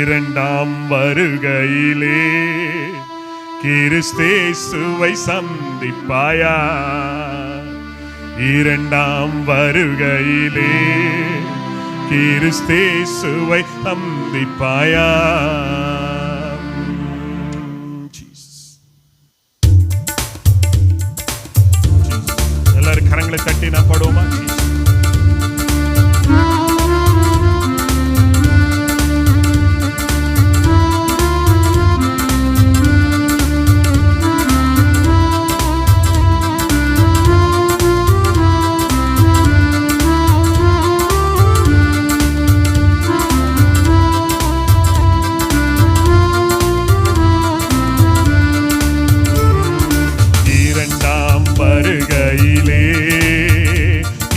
இரண்டாம் வருகையிலே கிறிஸ்தேசுவை சந்திப்பாயா? இரண்டாம் வருகையிலே கிறிஸ்தேசுவை சந்திப்பாயா? எல்லாரும் கரங்களை தட்டி நான் பாடுவோமா?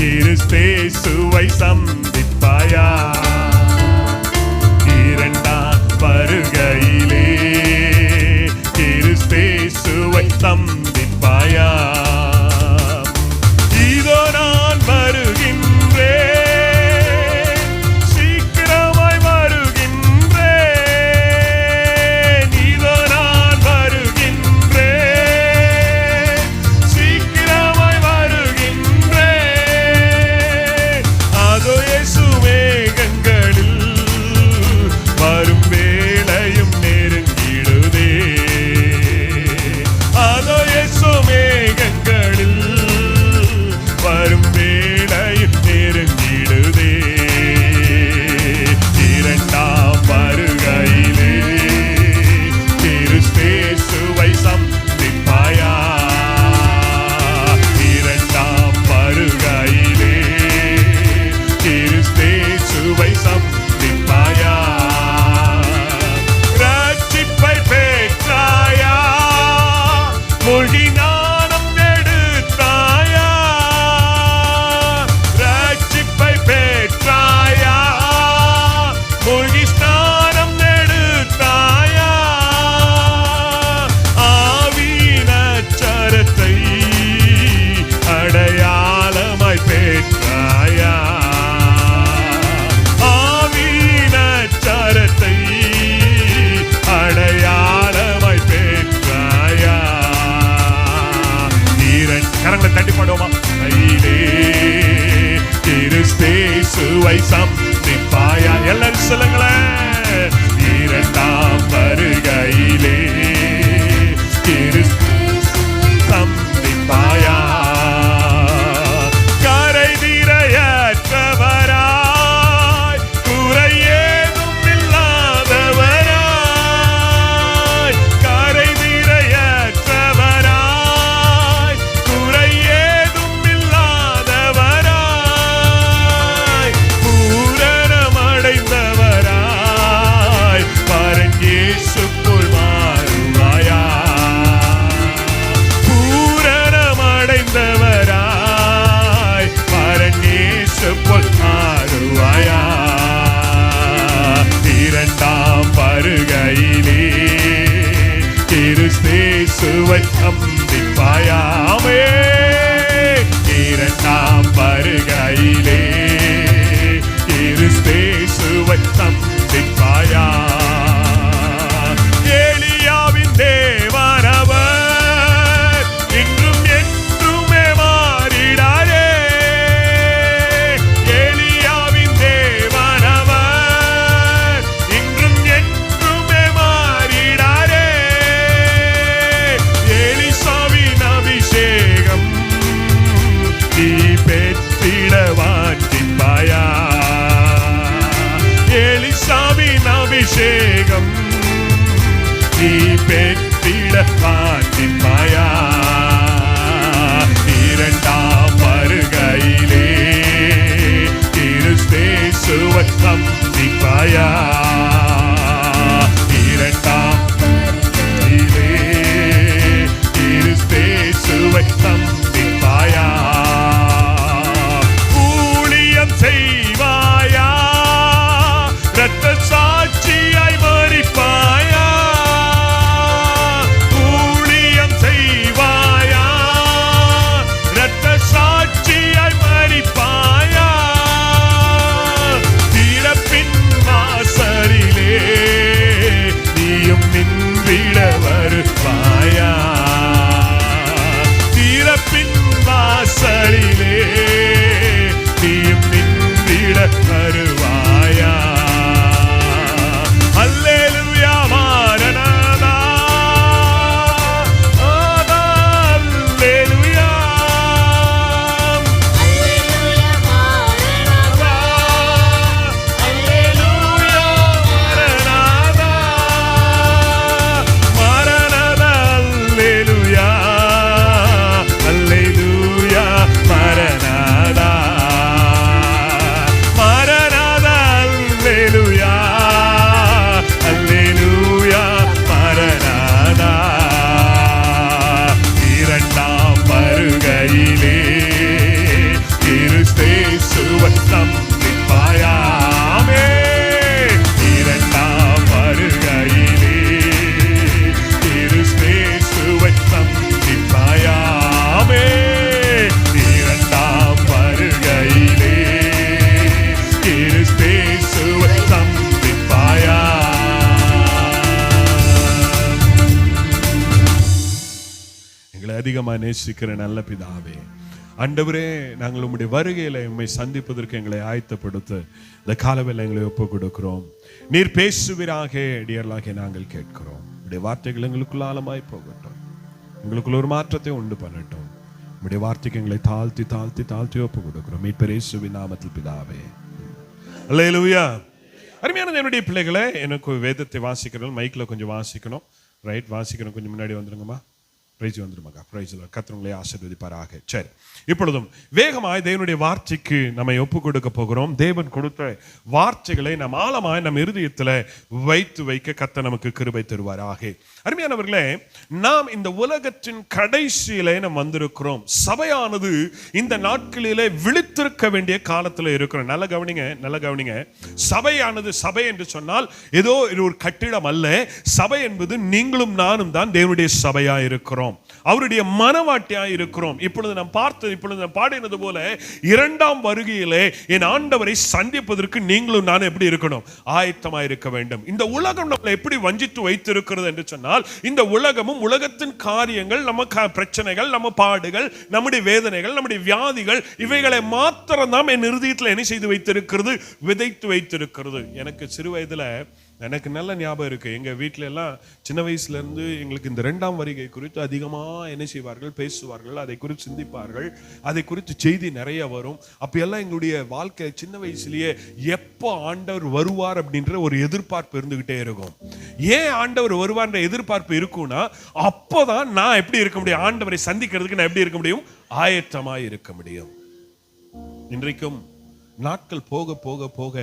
கிறிஸ்தேசுவை சந்திப்பாயா? இரண்டாம் வருகையிலே கிறிஸ்தேசுவை சந்திப்பாயா? இதோ நான் வருகின்றேன், சீக்கிரமாய் வருகின்றேன். இதோ நான் வருகின்றேன், சீக்கிரமாய் வருகின்றேன். அதோ இயேசு மேகங்களில் வரும் வேளையும் நெருங்கிடுதே. அதோ இயேசு மேகங்களில் வரும் வேளையும் நெருங்கிடுதே. இரண்டாம் வருகையிலே கிறிஸ்தேசுவை சந்திப்பாயா? இரண்டாம் வருகையிலே கிறிஸ்தேசுவை சந்திப்பாயா? ரட்சிப்பை பெற்றாயா? மூழ்கி ஞானம் எடுத்தாயா? ரட்சிப்பை பெற்றாயா? மூழ்கி ஸ்நானம் எடுத்தாயா? ஆவியின் அச்சரத்தை அடையாளமாய் பெற்றாயா? ஆவியின் அச்சரத்தை அடையாளமாய் பெற்றாயா? கரங்களை தட்டி பாடுவோமா? கையிலே கிறிஸ்தேசுவை சந்திப்பாயா? எல்லாரும் சொல்லுங்களேன். இரண்டாம் வருகையிலே கிறிஸ்தேசுவை சந்திப்பாயா? கரை திரையற்றவராய், குறை ஏதும் இல்லாதவராய். கரை திரையற்றவராய், குறை ஏதும் இல்லாதவராய். பூரணமடைந்தவராய் பரன் இயேசுக்குள் மாறுவாயா? பூரணமடைந்தவராய் பரன் இயேசுக்குள் மாறுவாயா? இரண்டாம் வருகையிலே கிறிஸ்தேசுவை சந்திப்பாயா? ஆமென். இரண்டாம் வருகையிலே கிறிஸ்தேசுவை சந்திப்பாயா? எலியாவின் தேவனவர் இன்றும் என்றுமே மாறிடாரே. எலியாவின் தேவனவர் இன்றும் என்றுமே மாறிடாரே. எலிசாவின் அபிஷேகம் நீ பெற்றிட வாஞ்சிப்பாயா? எலிசாவின் அபிஷேகம் நீ பெற்றிட வாஞ்சிப்பாயா? இரண்டாம் வருகையிலே கிறிஸ்தேசுவை சந்திப்பாயா? இரண்டாம் வருகையிலே கிறிஸ்தேசுவை சந்திப்பாயா? ஊழியம் செய்வாயா? இரத்த சாட்சியாய் மரிப்பாயா? ஊழியம் செய்வாயா? இரத்த சாட்சியாய் மரிப்பாயா? திறப்பின் வாசல் அதிகமாக நேசிக்கிற நல்ல பிதாவே, ஆண்டவரே, நாங்கள் உம்முடைய வருகையில் உம்மை சந்திப்பதற்கு எங்களை ஆயத்தப்படுத்த இந்த காலவேளை எங்களை ஒப்பு கொடுக்கிறோம். நீர் பேசுவீராக அடியார்களாகிய நாங்கள் கேட்கிறோம். உடைய வார்த்தைகள் எங்களுக்குள்ள ஆழமாய் போகட்டும், எங்களுக்குள்ள ஒரு மாற்றத்தை உண்டு பண்ணட்டும். உடைய வார்த்தைக்கு எங்களை தாழ்த்தி தாழ்த்தி தாழ்த்தி ஒப்பு கொடுக்கிறோம். மீட்பர் இயேசுவின் நாமத்தில் பிதாவே, அல்லேலூயா. அருமையான என்னுடைய பிள்ளைகளை, எனக்கு வேதத்தை வாசிக்கிறோம், மைக்கில் கொஞ்சம் வாசிக்கணும். ரைட், வாசிக்கணும். கொஞ்சம் முன்னாடி வந்துருங்கம்மா. பிரைஸ் வந்துருமாக்கா. பிரைஸ் கர்த்தர் ஆசீர்வதிப்பாராக. சரி, இப்பொழுதும் வேகமாய் தேவனுடைய வார்த்தைக்கு நம்மை ஒப்பு கொடுக்க போகிறோம். தேவன் கொடுத்த வார்த்தைகளை நம் ஆழமாய் நம் இருதயத்தில் வைத்து வைக்க கர்த்தர் நமக்கு கிருபை தருவாராக. அருமையானவர்களே, நாம் இந்த உலகத்தின் கடைசியிலே நாம் வந்திருக்கிறோம். சபையானது இந்த நாட்களிலே விழித்திருக்க வேண்டிய காலத்தில் இருக்கிறோம். நல்ல கவனிங்க, நல்ல கவனிங்க. சபையானது, சபை என்று சொன்னால் ஏதோ ஒரு கட்டிடம் அல்ல. சபை என்பது நீங்களும் நானும் தான் தேவனுடைய சபையா இருக்கிறோம், அவருடைய மனவாட்டியா இருக்கிறோம். இப்பொழுது நாம் பாடினது போல இரண்டாம் வருகையிலே என் ஆண்டவரை சந்திப்பதற்கு நீங்களும் நானும் எப்படி இருக்கணும்? ஆயத்தமா இருக்க வேண்டும். இந்த உலகம் நம்மளை எப்படி வஞ்சித்து வைத்திருக்கிறது என்று சொன்னால், இந்த உலகமும் உலகத்தின் காரியங்கள், நம்ம பிரச்சனைகள், நம்ம பாடுகள், நம்முடைய வேதனைகள், நம்முடைய வியாதிகள், இவைகளை மாத்திரம் தான் என் இருதயத்தில் என்ன செய்து வைத்திருக்கிறது? விதைத்து வைத்திருக்கிறது. எனக்கு சிறு வயதுல எனக்கு நல்ல ஞாபகம் இருக்கு. எங்க வீட்டில எல்லாம் சின்ன வயசுல இருந்து எங்களுக்கு இந்த இரண்டாம் வருகை குறித்து அதிகமா என்ன செய்வார்கள்? பேசுவார்கள், அதை குறித்து சிந்திப்பார்கள், அதை குறித்து செய்தி நிறைய வரும். அப்ப எல்லாம் எங்களுடைய வாழ்க்கை சின்ன வயசுலயே எப்போ ஆண்டவர் வருவார் அப்படின்ற ஒரு எதிர்பார்ப்பு இருந்துகிட்டே இருக்கும். ஏன் ஆண்டவர் வருவார்ன்ற எதிர்பார்ப்பு இருக்கும்னா, அப்போதான் நான் எப்படி இருக்க முடியும்? ஆண்டவரை சந்திக்கிறதுக்கு நான் எப்படி இருக்க முடியும்? ஆயத்தமா இருக்க முடியும். இன்றைக்கும் நாட்கள் போக போக போக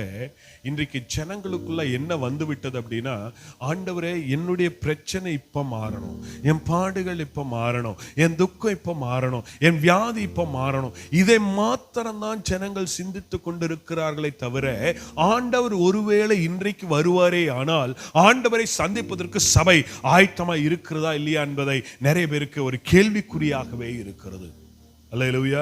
இன்றைக்கு ஜனங்களுக்குள்ள என்ன வந்து விட்டது அப்படின்னா, ஆண்டவரே, என்னுடைய பிரச்சனை இப்ப மாறணும், என் பாடுகள் இப்ப மாறணும், என் துக்கம் இப்ப மாறணும், என் வியாதி இப்ப மாறணும். இதை மாத்திரம்தான் ஜனங்கள் சிந்தித்து கொண்டிருக்கிறார்களே தவிர, ஆண்டவர் ஒருவேளை இன்றைக்கு வருவாரே ஆனால் ஆண்டவரை சந்திப்பதற்கு சபை ஆயத்தமா இருக்கிறதா இல்லையா என்பதை நிறைய பேருக்கு ஒரு கேள்விக்குறியாகவே இருக்கிறது. அல்லேலூயா.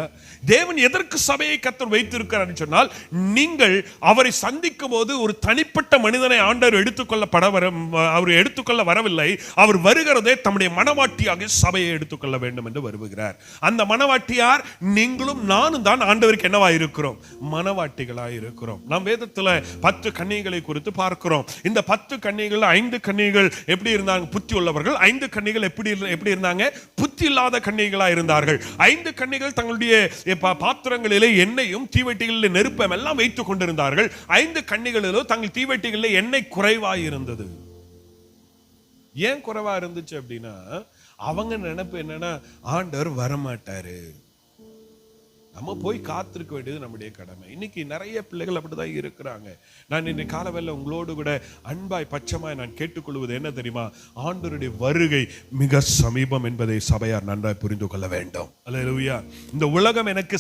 தேவன் எதற்கு சபையை கர்த்தர் வைத்திருக்கிறார் சொன்னால், நீங்கள் அவரை சந்திக்கும் போது ஒரு தனிப்பட்ட மனிதனை ஆண்டவர் அவர் எடுத்துக்கொள்ள வரவில்லை. அவர் வருகிறதே தம்முடைய மனவாட்டியாக சபையை எடுத்துக்கொள்ள வேண்டும் என்று வருகிறார். அந்த மனவாட்டியார் நீங்களும் நானும் தான் ஆண்டவருக்கு என்னவா இருக்கிறோம்? மனவாட்டிகளாய் இருக்கிறோம். நாம் வேதத்தில் 10 கன்னிகளை குறித்து பார்க்கிறோம். இந்த 10 கன்னிகள் 5 கன்னிகள் எப்படி இருந்தாங்க? புத்தி உள்ளவர்கள். 5 கன்னிகள் எப்படி இருந்தாங்க? புத்தி இல்லாத கன்னிகளா இருந்தார்கள். 5 கன்னிகள் தங்களுடைய பாத்திரங்களிலே எண்ணெயும் தீவெட்டிகளில் நெருப்பம் எல்லாம் வைத்துக் கொண்டிருந்தார்கள். 5 கன்னிகளிலோ தங்கள் தீவெட்டிகளில் எண்ணெய் குறைவாய் இருந்தது. ஏன் குறைவா இருந்துச்சு அப்படின்னா, அவங்க நினைப்பு என்னன்னா, ஆண்டவர் வரமாட்டாரு, நம்ம போய் காத்திருக்க வேண்டியது நம்முடைய கடமை. இன்னைக்கு நிறைய பிள்ளைகள் அப்படிதான் இருக்கிறாங்க. நான் இன்னைக்கு காலவேளை உங்களோடு கூட அன்பாய் பச்சமாய் நான் கேட்டுக்கொள்வது என்ன தெரியுமா? ஆண்டவருடைய வருகை மிக சமீபம் என்பதை சபையார் நன்றாய் புரிந்து கொள்ள வேண்டும். அல்லேலூயா. இந்த உலகம் எனக்கு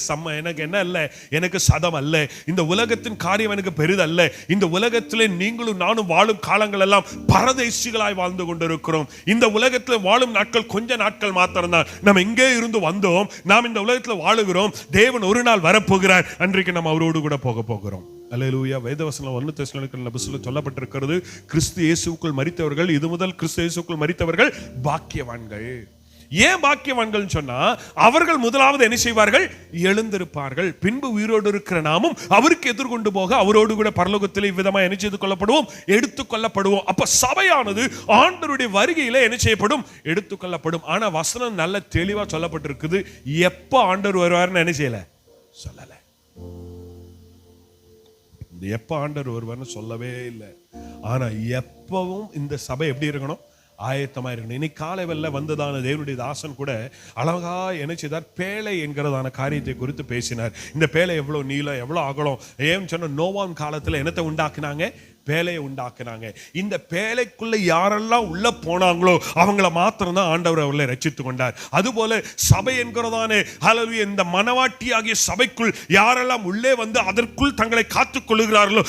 என்ன அல்ல, எனக்கு சதம் அல்ல. இந்த உலகத்தின் காரியம் எனக்கு பெரிதல்ல. இந்த உலகத்திலே நீங்களும் நானும் வாழும் காலங்கள் எல்லாம் பரதேசிகளாய் வாழ்ந்து கொண்டிருக்கிறோம். இந்த உலகத்தில் வாழும் நாட்கள் கொஞ்ச நாட்கள் மாத்திரம்தான். நம்ம இங்கே இருந்து வந்தோம், நாம் இந்த உலகத்தில் வாழுகிறோம். தேவன் ஒரு நாள் வரப்போகிறார், அன்றைக்கு நம்ம அவரோடு கூட போக போகிறோம். அல்லேலூயா. வேதவசனம் 1 தெசலோனிக்கேயர் சொல்லப்பட்டிருக்கிறது, கிறிஸ்து இயேசுவுக்குள் மரித்தவர்கள், இது முதல் கிறிஸ்து இயேசுவுக்குள் மரித்தவர்கள் பாக்கியவான்கள். ஏன் பாக்கியவான்கள் சொன்னா, அவர்கள் முதலாவது என்ன செய்வார்கள்? எழுந்திருப்பார்கள். பின்பு உயிரோடு இருக்கிற நாமும் அவருக்கு எதிர்கொண்டு போக அவரோடு கூட பரலோகத்தில் இவ்விதமா என்ன செய்து கொள்ளப்படுவோம்? எடுத்துக்கொள்ளப்படுவோம். அப்ப சபையானது ஆண்டவருடைய வருகையில என்ன செய்யப்படும்? எடுத்துக்கொள்ளப்படும். ஆனா வசனம் நல்ல தெளிவா சொல்லப்பட்டிருக்குது. எப்ப ஆண்டவர் வருவார்னு என்ன செய்யல, சொல்லல. எப்ப ஆண்டவர் வருவார்னு சொல்லவே இல்லை. ஆனா எப்பவும் இந்த சபை எப்படி இருக்கணும்? ஆயத்தமா இருக்கணும். இன்னைக்கு காலை வெல்ல வந்ததான தேவனுடைய தாசன் கூட அழகா என்ன செய்தார்? பேழை என்கிறதான காரியத்தை குறித்து பேசினார். இந்த பேழை எவ்வளவு நீளம், எவ்வளவு அகலம், ஏன் சொன்ன நோவான் காலத்துல என்னத்தை உண்டாக்குனாங்க? பேழையை உண்டாக்குனாங்க. இந்த பேழைக்குள்ள யாரெல்லாம் உள்ள போனாங்களோ அவங்கள மாத்திரம் தான் ஆண்டவர் அவர்களை ரட்சித்து கொண்டார். அதுபோல சபை என்கிறதானே ஹல்லேலூயா, இந்த மனவாட்டியாகிய சபைக்குள் யாரெல்லாம் உள்ளே வந்து அதற்குள் தங்களை காத்துக் கொள்ளுகிறார்களோ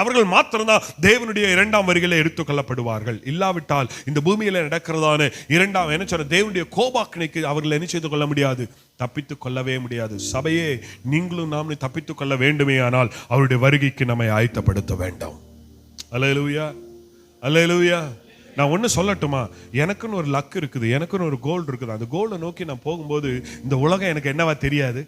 அவர்கள் மாத்திரம் தான் தேவனுடைய இரண்டாம் வருகையில எடுத்துக்கொள்ளப்படுவார்கள். இல்லாவிட்டால் இந்த பூமியில நடக்கிறதான இரண்டாம் என்ன சொன்ன தேவனுடைய கோபாக்கினைக்கு அவர்கள் என்ன செய்து கொள்ள முடியாது? தப்பித்துக் கொள்ளவே முடியாது. சபையே, நீங்களும் நாம் தப்பித்துக் கொள்ள வேண்டுமே ஆனால் அவருடைய வருகைக்கு நம்மை ஆயத்தப்படுத்த வேண்டும். அல்லேலூயா, அல்லேலூயா. நான் ஒன்று சொல்லட்டுமா, எனக்குன்னு ஒரு லக் இருக்குது, எனக்குன்னு ஒரு கோல் இருக்குது. அந்த கோலை நோக்கி நான் போகும்போது இந்த உலகம் எனக்கு என்னவா தெரியாது,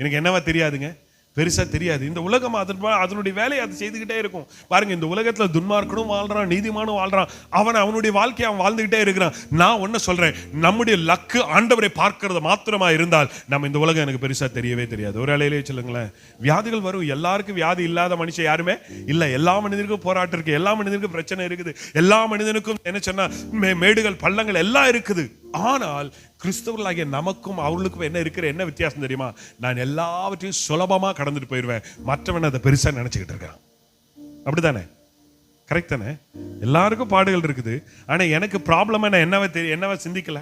எனக்கு என்னவா தெரியாதுங்க, பெருசா தெரியாது. இந்த உலகம் அதனுடைய வேலையை அது செய்துக்கிட்டே இருக்கும். பாருங்க, இந்த உலகத்துல துன்மார்க்கனும் வாழ்றான், நீதிமானும் வாழ்றான். அவனுடைய வாழ்க்கையை அவன் வாழ்ந்துகிட்டே இருக்கிறான். நான் ஒன்னு சொல்றேன், நம்முடைய லக்கு ஆண்டவரை பார்க்கறது மாத்திரமா இருந்தால் நம்ம இந்த உலகம் எனக்கு பெருசா தெரியவே தெரியாது. ஒரு அலையிலேயே சொல்லுங்களேன், வியாதிகள் வரும். எல்லாருக்கும் வியாதி இல்லாத மனுஷன் யாருமே இல்ல. எல்லா மனிதனுக்கும் போராட்டம் இருக்கு, எல்லா மனிதனுக்கும் பிரச்சனை இருக்குது, எல்லா மனிதனுக்கும் என்ன சொன்னா மேடுகள் பள்ளங்கள் எல்லாம் இருக்குது. ஆனால் கிறிஸ்தவர்களாகிய நமக்கும் அவர்களுக்கும் என்ன வித்தியாசம் தெரியுமா? நான் எல்லாவற்றையும் சுலபமா கடந்துட்டு போயிடுவேன், மற்றவன் அதை பெருசா நினைச்சுக்கிட்டு இருக்கான். அப்படித்தானே? கரெக்ட் தானே? எல்லாருக்கும் பாடுகள் இருக்குது, ஆனா எனக்கு ப்ராப்ளம் என்னவா சிந்திக்கல,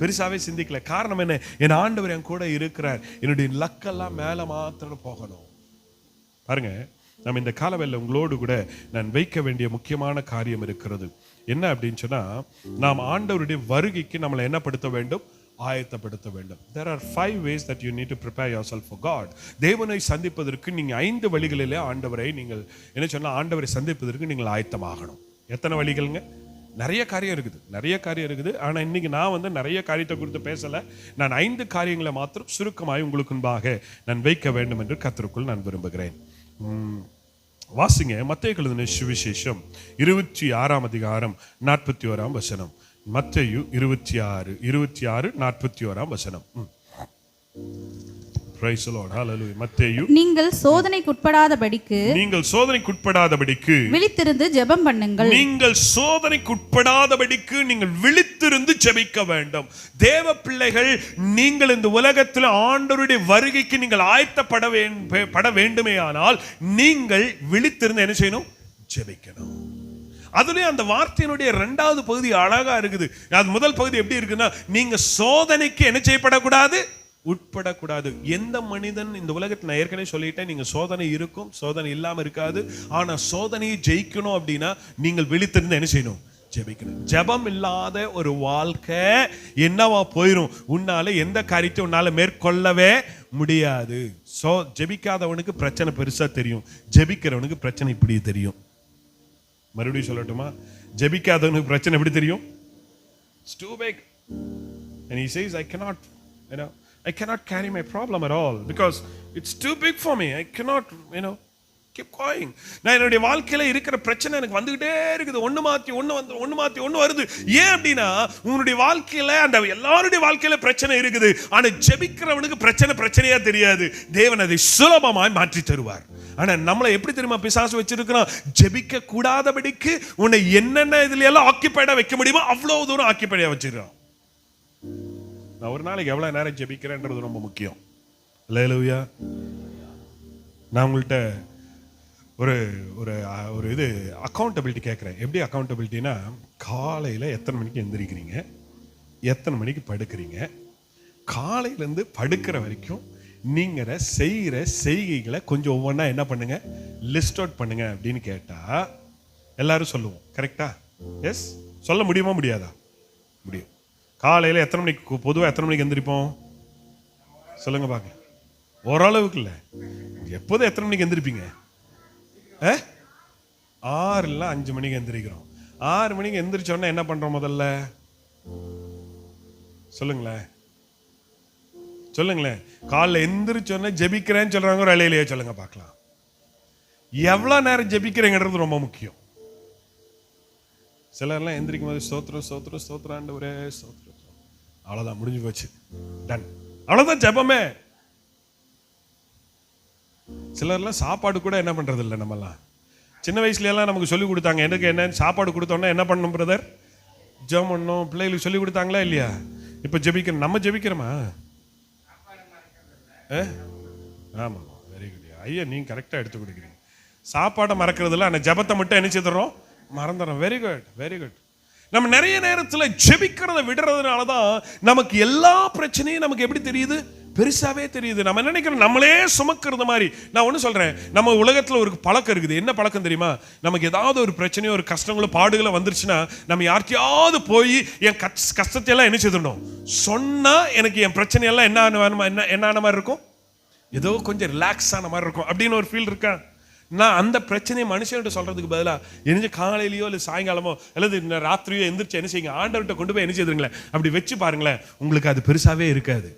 பெருசாவே சிந்திக்கல. காரணம் என்ன? என் ஆண்டவர் என் கூட இருக்கிறார். என்னுடைய லக்கெல்லாம் மேல மாத்திரம் போகணும். பாருங்க, நம்ம இந்த காலவெல்ல உங்களோடு கூட நான் வைக்க வேண்டிய முக்கியமான காரியம் இருக்கிறது. என்ன அப்படின்னு சொன்னா, நாம் ஆண்டவருடைய வருகைக்கு நம்மளை என்ன படுத்த வேண்டும்? ஆயத்தப்படுத்த வேண்டும். There are 5 ways that you need to prepare yourself for God. தேவனை சந்திப்பதற்கு நீங்க 5 வழிகளிலே ஆண்டவரை நீங்கள் என்ன சொன்னா ஆண்டவரை சந்திப்பதற்கு நீங்கள் ஆயத்தமாகணும். எத்தனை வழிகள்ங்க? நிறைய காரியம் இருக்குது. ஆனா இன்னைக்கு நான் நிறைய காரியத்தை குறித்து பேசல. நான் 5 காரியங்களை மாத்திரம் சுருக்கமாய் உங்களுக்கு முன்பாக நான் வைக்க வேண்டும் என்று கர்த்தருக்குள் நான் விரும்புகிறேன். வாசிங்க, மத்தேயு எழுதின சுவிசேஷம் 26ஆம் அதிகாரம் 41ஆம் வசனம். மத்தேயு 26 41ஆம் வசனம். Praise the Lord. Hallelujah. மத்தேயு, நீங்கள் சோதனைக்குட்படாதபடிக்கு விழித்திருந்து ஜெபம் பண்ணுங்கள். நீங்கள் சோதனைக்குட்படாதபடிக்கு நீங்கள் விழித்திருந்து ஜெபிக்க வேண்டும். தேவ பிள்ளைகள், நீங்கள் இந்த உலகத்தில் ஆண்டவருடைய வருகைக்கு நீங்கள் ஆயத்தப்பட வேண்டுமேயானால் நீங்கள் விழித்திருந்து என்ன செய்யணும்? ஜெபிக்கணும். அதுலயும் அந்த வார்த்தையினுடைய 2வது பகுதி அழகா இருக்குது. அது முதல் பகுதி எப்படி இருக்குன்னா, நீங்க சோதனைக்கு என்ன செய்யப்படக்கூடாது? உட்படக்கூடாது. எந்த மனிதன் இந்த உலகத்தில், நான் ஏற்கனவே சொல்லிட்டேன், நீங்க சோதனை இருக்கும், சோதனை இல்லாம இருக்காது. ஆனா சோதனையை ஜெயிக்கணும் அப்படின்னா நீங்கள் விழித்திருந்து என்ன செய்யணும்? ஜெபிக்கணும். ஜெபம் இல்லாத ஒரு வாழ்க்கை என்னவா போயிரும்? உன்னால எந்த காரியத்தை உன்னால மேற்கொள்ளவே முடியாது. ஜெபிக்காதவனுக்கு பிரச்சனை பெருசா தெரியும், ஜெபிக்கிறவனுக்கு பிரச்சனை இப்படி தெரியும். மறுபடியும் சொல்லட்டுமா? ஜெபிக்காதவனுக்கு பிரச்சனை எப்படி தெரியும்? It's too big. And he says, I cannot carry my problem at all because it's too big for me. I cannot, keep going. நான் என்னுடைய வாழ்க்கையில இருக்கிற பிரச்சனை எனக்கு வந்துகிட்டே இருக்குது. ஒண்ணு மாத்தி ஒண்ணு வருது. ஏன் அப்படின்னா, உன்னுடைய வாழ்க்கையில அந்த எல்லாருடைய வாழ்க்கையில பிரச்சனை இருக்குது. ஆனா ஜெபிக்கிறவனுக்கு பிரச்சனையா தெரியாது. தேவன் அதை சுலபமாய் மாற்றி தருவார். ஆனா நம்மளை எப்படி தெரியுமா பிசாசு வச்சிருக்கிறான்? ஜெபிக்க கூடாதபடிக்கு உன்னை என்னென்ன இதுல எல்லாம் ஆக்கிபைடா வைக்க முடியுமோ அவ்வளவு தூரம் ஆக்கிபைடா வச்சிருக்கான். நான் ஒரு நாளைக்கு எவ்வளவு நேரம் ஜெபிக்கிறேன்றது ரொம்ப முக்கியம். அல்லேலூயா. நான் உங்கள்கிட்ட ஒரு இது அக்கௌண்டபிலிட்டி கேட்குறேன். எப்படி அக்கௌண்டபிலிட்டினா, காலையில் எத்தனை மணிக்கு எந்திரிக்கிறீங்க, எத்தனை மணிக்கு படுக்கிறீங்க, காலையிலேருந்து படுக்கிற வரைக்கும் நீங்கள் செய்கிற செய்கைகளை கொஞ்சம் ஒவ்வொன்றா என்ன பண்ணுங்க, லிஸ்ட் அவுட் பண்ணுங்க அப்படின்னு கேட்டால் எல்லாரும் சொல்லுவோம். கரெக்டா? எஸ். சொல்ல முடியுமா முடியாதா? முடியும். காலையில் எத்தனை மணிக்கு, பொதுவாக எத்தனை மணிக்கு எந்திரிப்போம் சொல்லுங்க பார்க்க? ஓரளவுக்கு இல்லை, எப்போதும் எத்தனை மணிக்கு எந்திரிப்பீங்க? 6 இல்லை 5 மணிக்கு எந்திரிக்கிறோம். 6 மணிக்கு எந்திரிச்சோன்னா என்ன பண்றோம்? முதல்ல சொல்லுங்களேன். காலைல எந்திரிச்சோன்னா ஜெபிக்கிறேன்னு சொல்றாங்க, ஒரு அலையிலேயே சொல்லுங்க பார்க்கலாம். எவ்வளவு நேரம் ஜெபிக்கிறேங்கிறது ரொம்ப முக்கியம். சிலர்லாம் எந்திரிக்கும் போது ஸ்தோத்திரம் ஆண்டவரே ஸ்தோத்திரம், அவ்வளவுதான், முடிஞ்சு போச்சு, டன், அவ்வளவுதான் ஜெபமே. சிலர்லாம் சாப்பாடு கூட என்ன பண்றது இல்லை. நம்மலாம் சின்ன வயசுல எல்லாம் நமக்கு சொல்லி கொடுத்தாங்க. எனக்கு என்ன சாப்பாடு கொடுத்தோன்னா என்ன பண்ணணும் பிரதர்? ஜெபம் பண்ணணும். பிள்ளைகளுக்கு சொல்லி கொடுத்தாங்களா இல்லையா? இப்ப ஜெபிக்கிறோம். நம்ம ஜெபிக்கிறோமா? ஆமா, வெரி குட் ஐயா, நீங்க கரெக்டா எடுத்து கொடுக்குறீங்க. சாப்பாடை மறக்கிறது இல்லை, ஆனால் ஜெபத்தை மட்டும் என்ன செய்துறோம்? மறந்துடுறோம். Very good. நம்ம நிறைய நேரத்தில் ஜெபிக்கிறத விடுறதுனாலதான் நமக்கு எல்லா பிரச்சனையும் நமக்கு எப்படி தெரியுது? பெருசாவே தெரியுது. நம்ம நினைக்கிறோம் நம்மளே சுமக்கிறது மாதிரி. நான் ஒண்ணு சொல்றேன், நம்ம உலகத்துல ஒரு பழக்கம் இருக்குது. என்ன பழக்கம் தெரியுமா? நமக்கு ஏதாவது ஒரு பிரச்சனையோ ஒரு கஷ்டங்களோ பாடுகளோ வந்துருச்சுன்னா நம்ம யார்கிட்டயாவது போய் என் கஷ்டத்தை எல்லாம் என்ன செய்திடணும் சொன்னா எனக்கு என் பிரச்சனை எல்லாம் என்ன ஆன மாதிரி இருக்கும், ஏதோ கொஞ்சம் ரிலாக்ஸ் ஆன மாதிரி இருக்கும் அப்படின்னு ஒரு ஃபீல் இருக்கா? நான் அந்த பிரச்சனையை மனுஷன்கிட்ட சொல்றதுக்கு பதிலா எரிஞ்ச காலையிலயோ இல்லை சாயங்காலமோ அல்லது ராத்திரியோ எந்திரிச்சு என்ன செய்யுங்க, ஆண்டவர்கிட்ட கொண்டு போய் என்ன செய்யுங்களேன், அப்படி வச்சு பாருங்களேன், உங்களுக்கு அது பெருசாவே இருக்காது.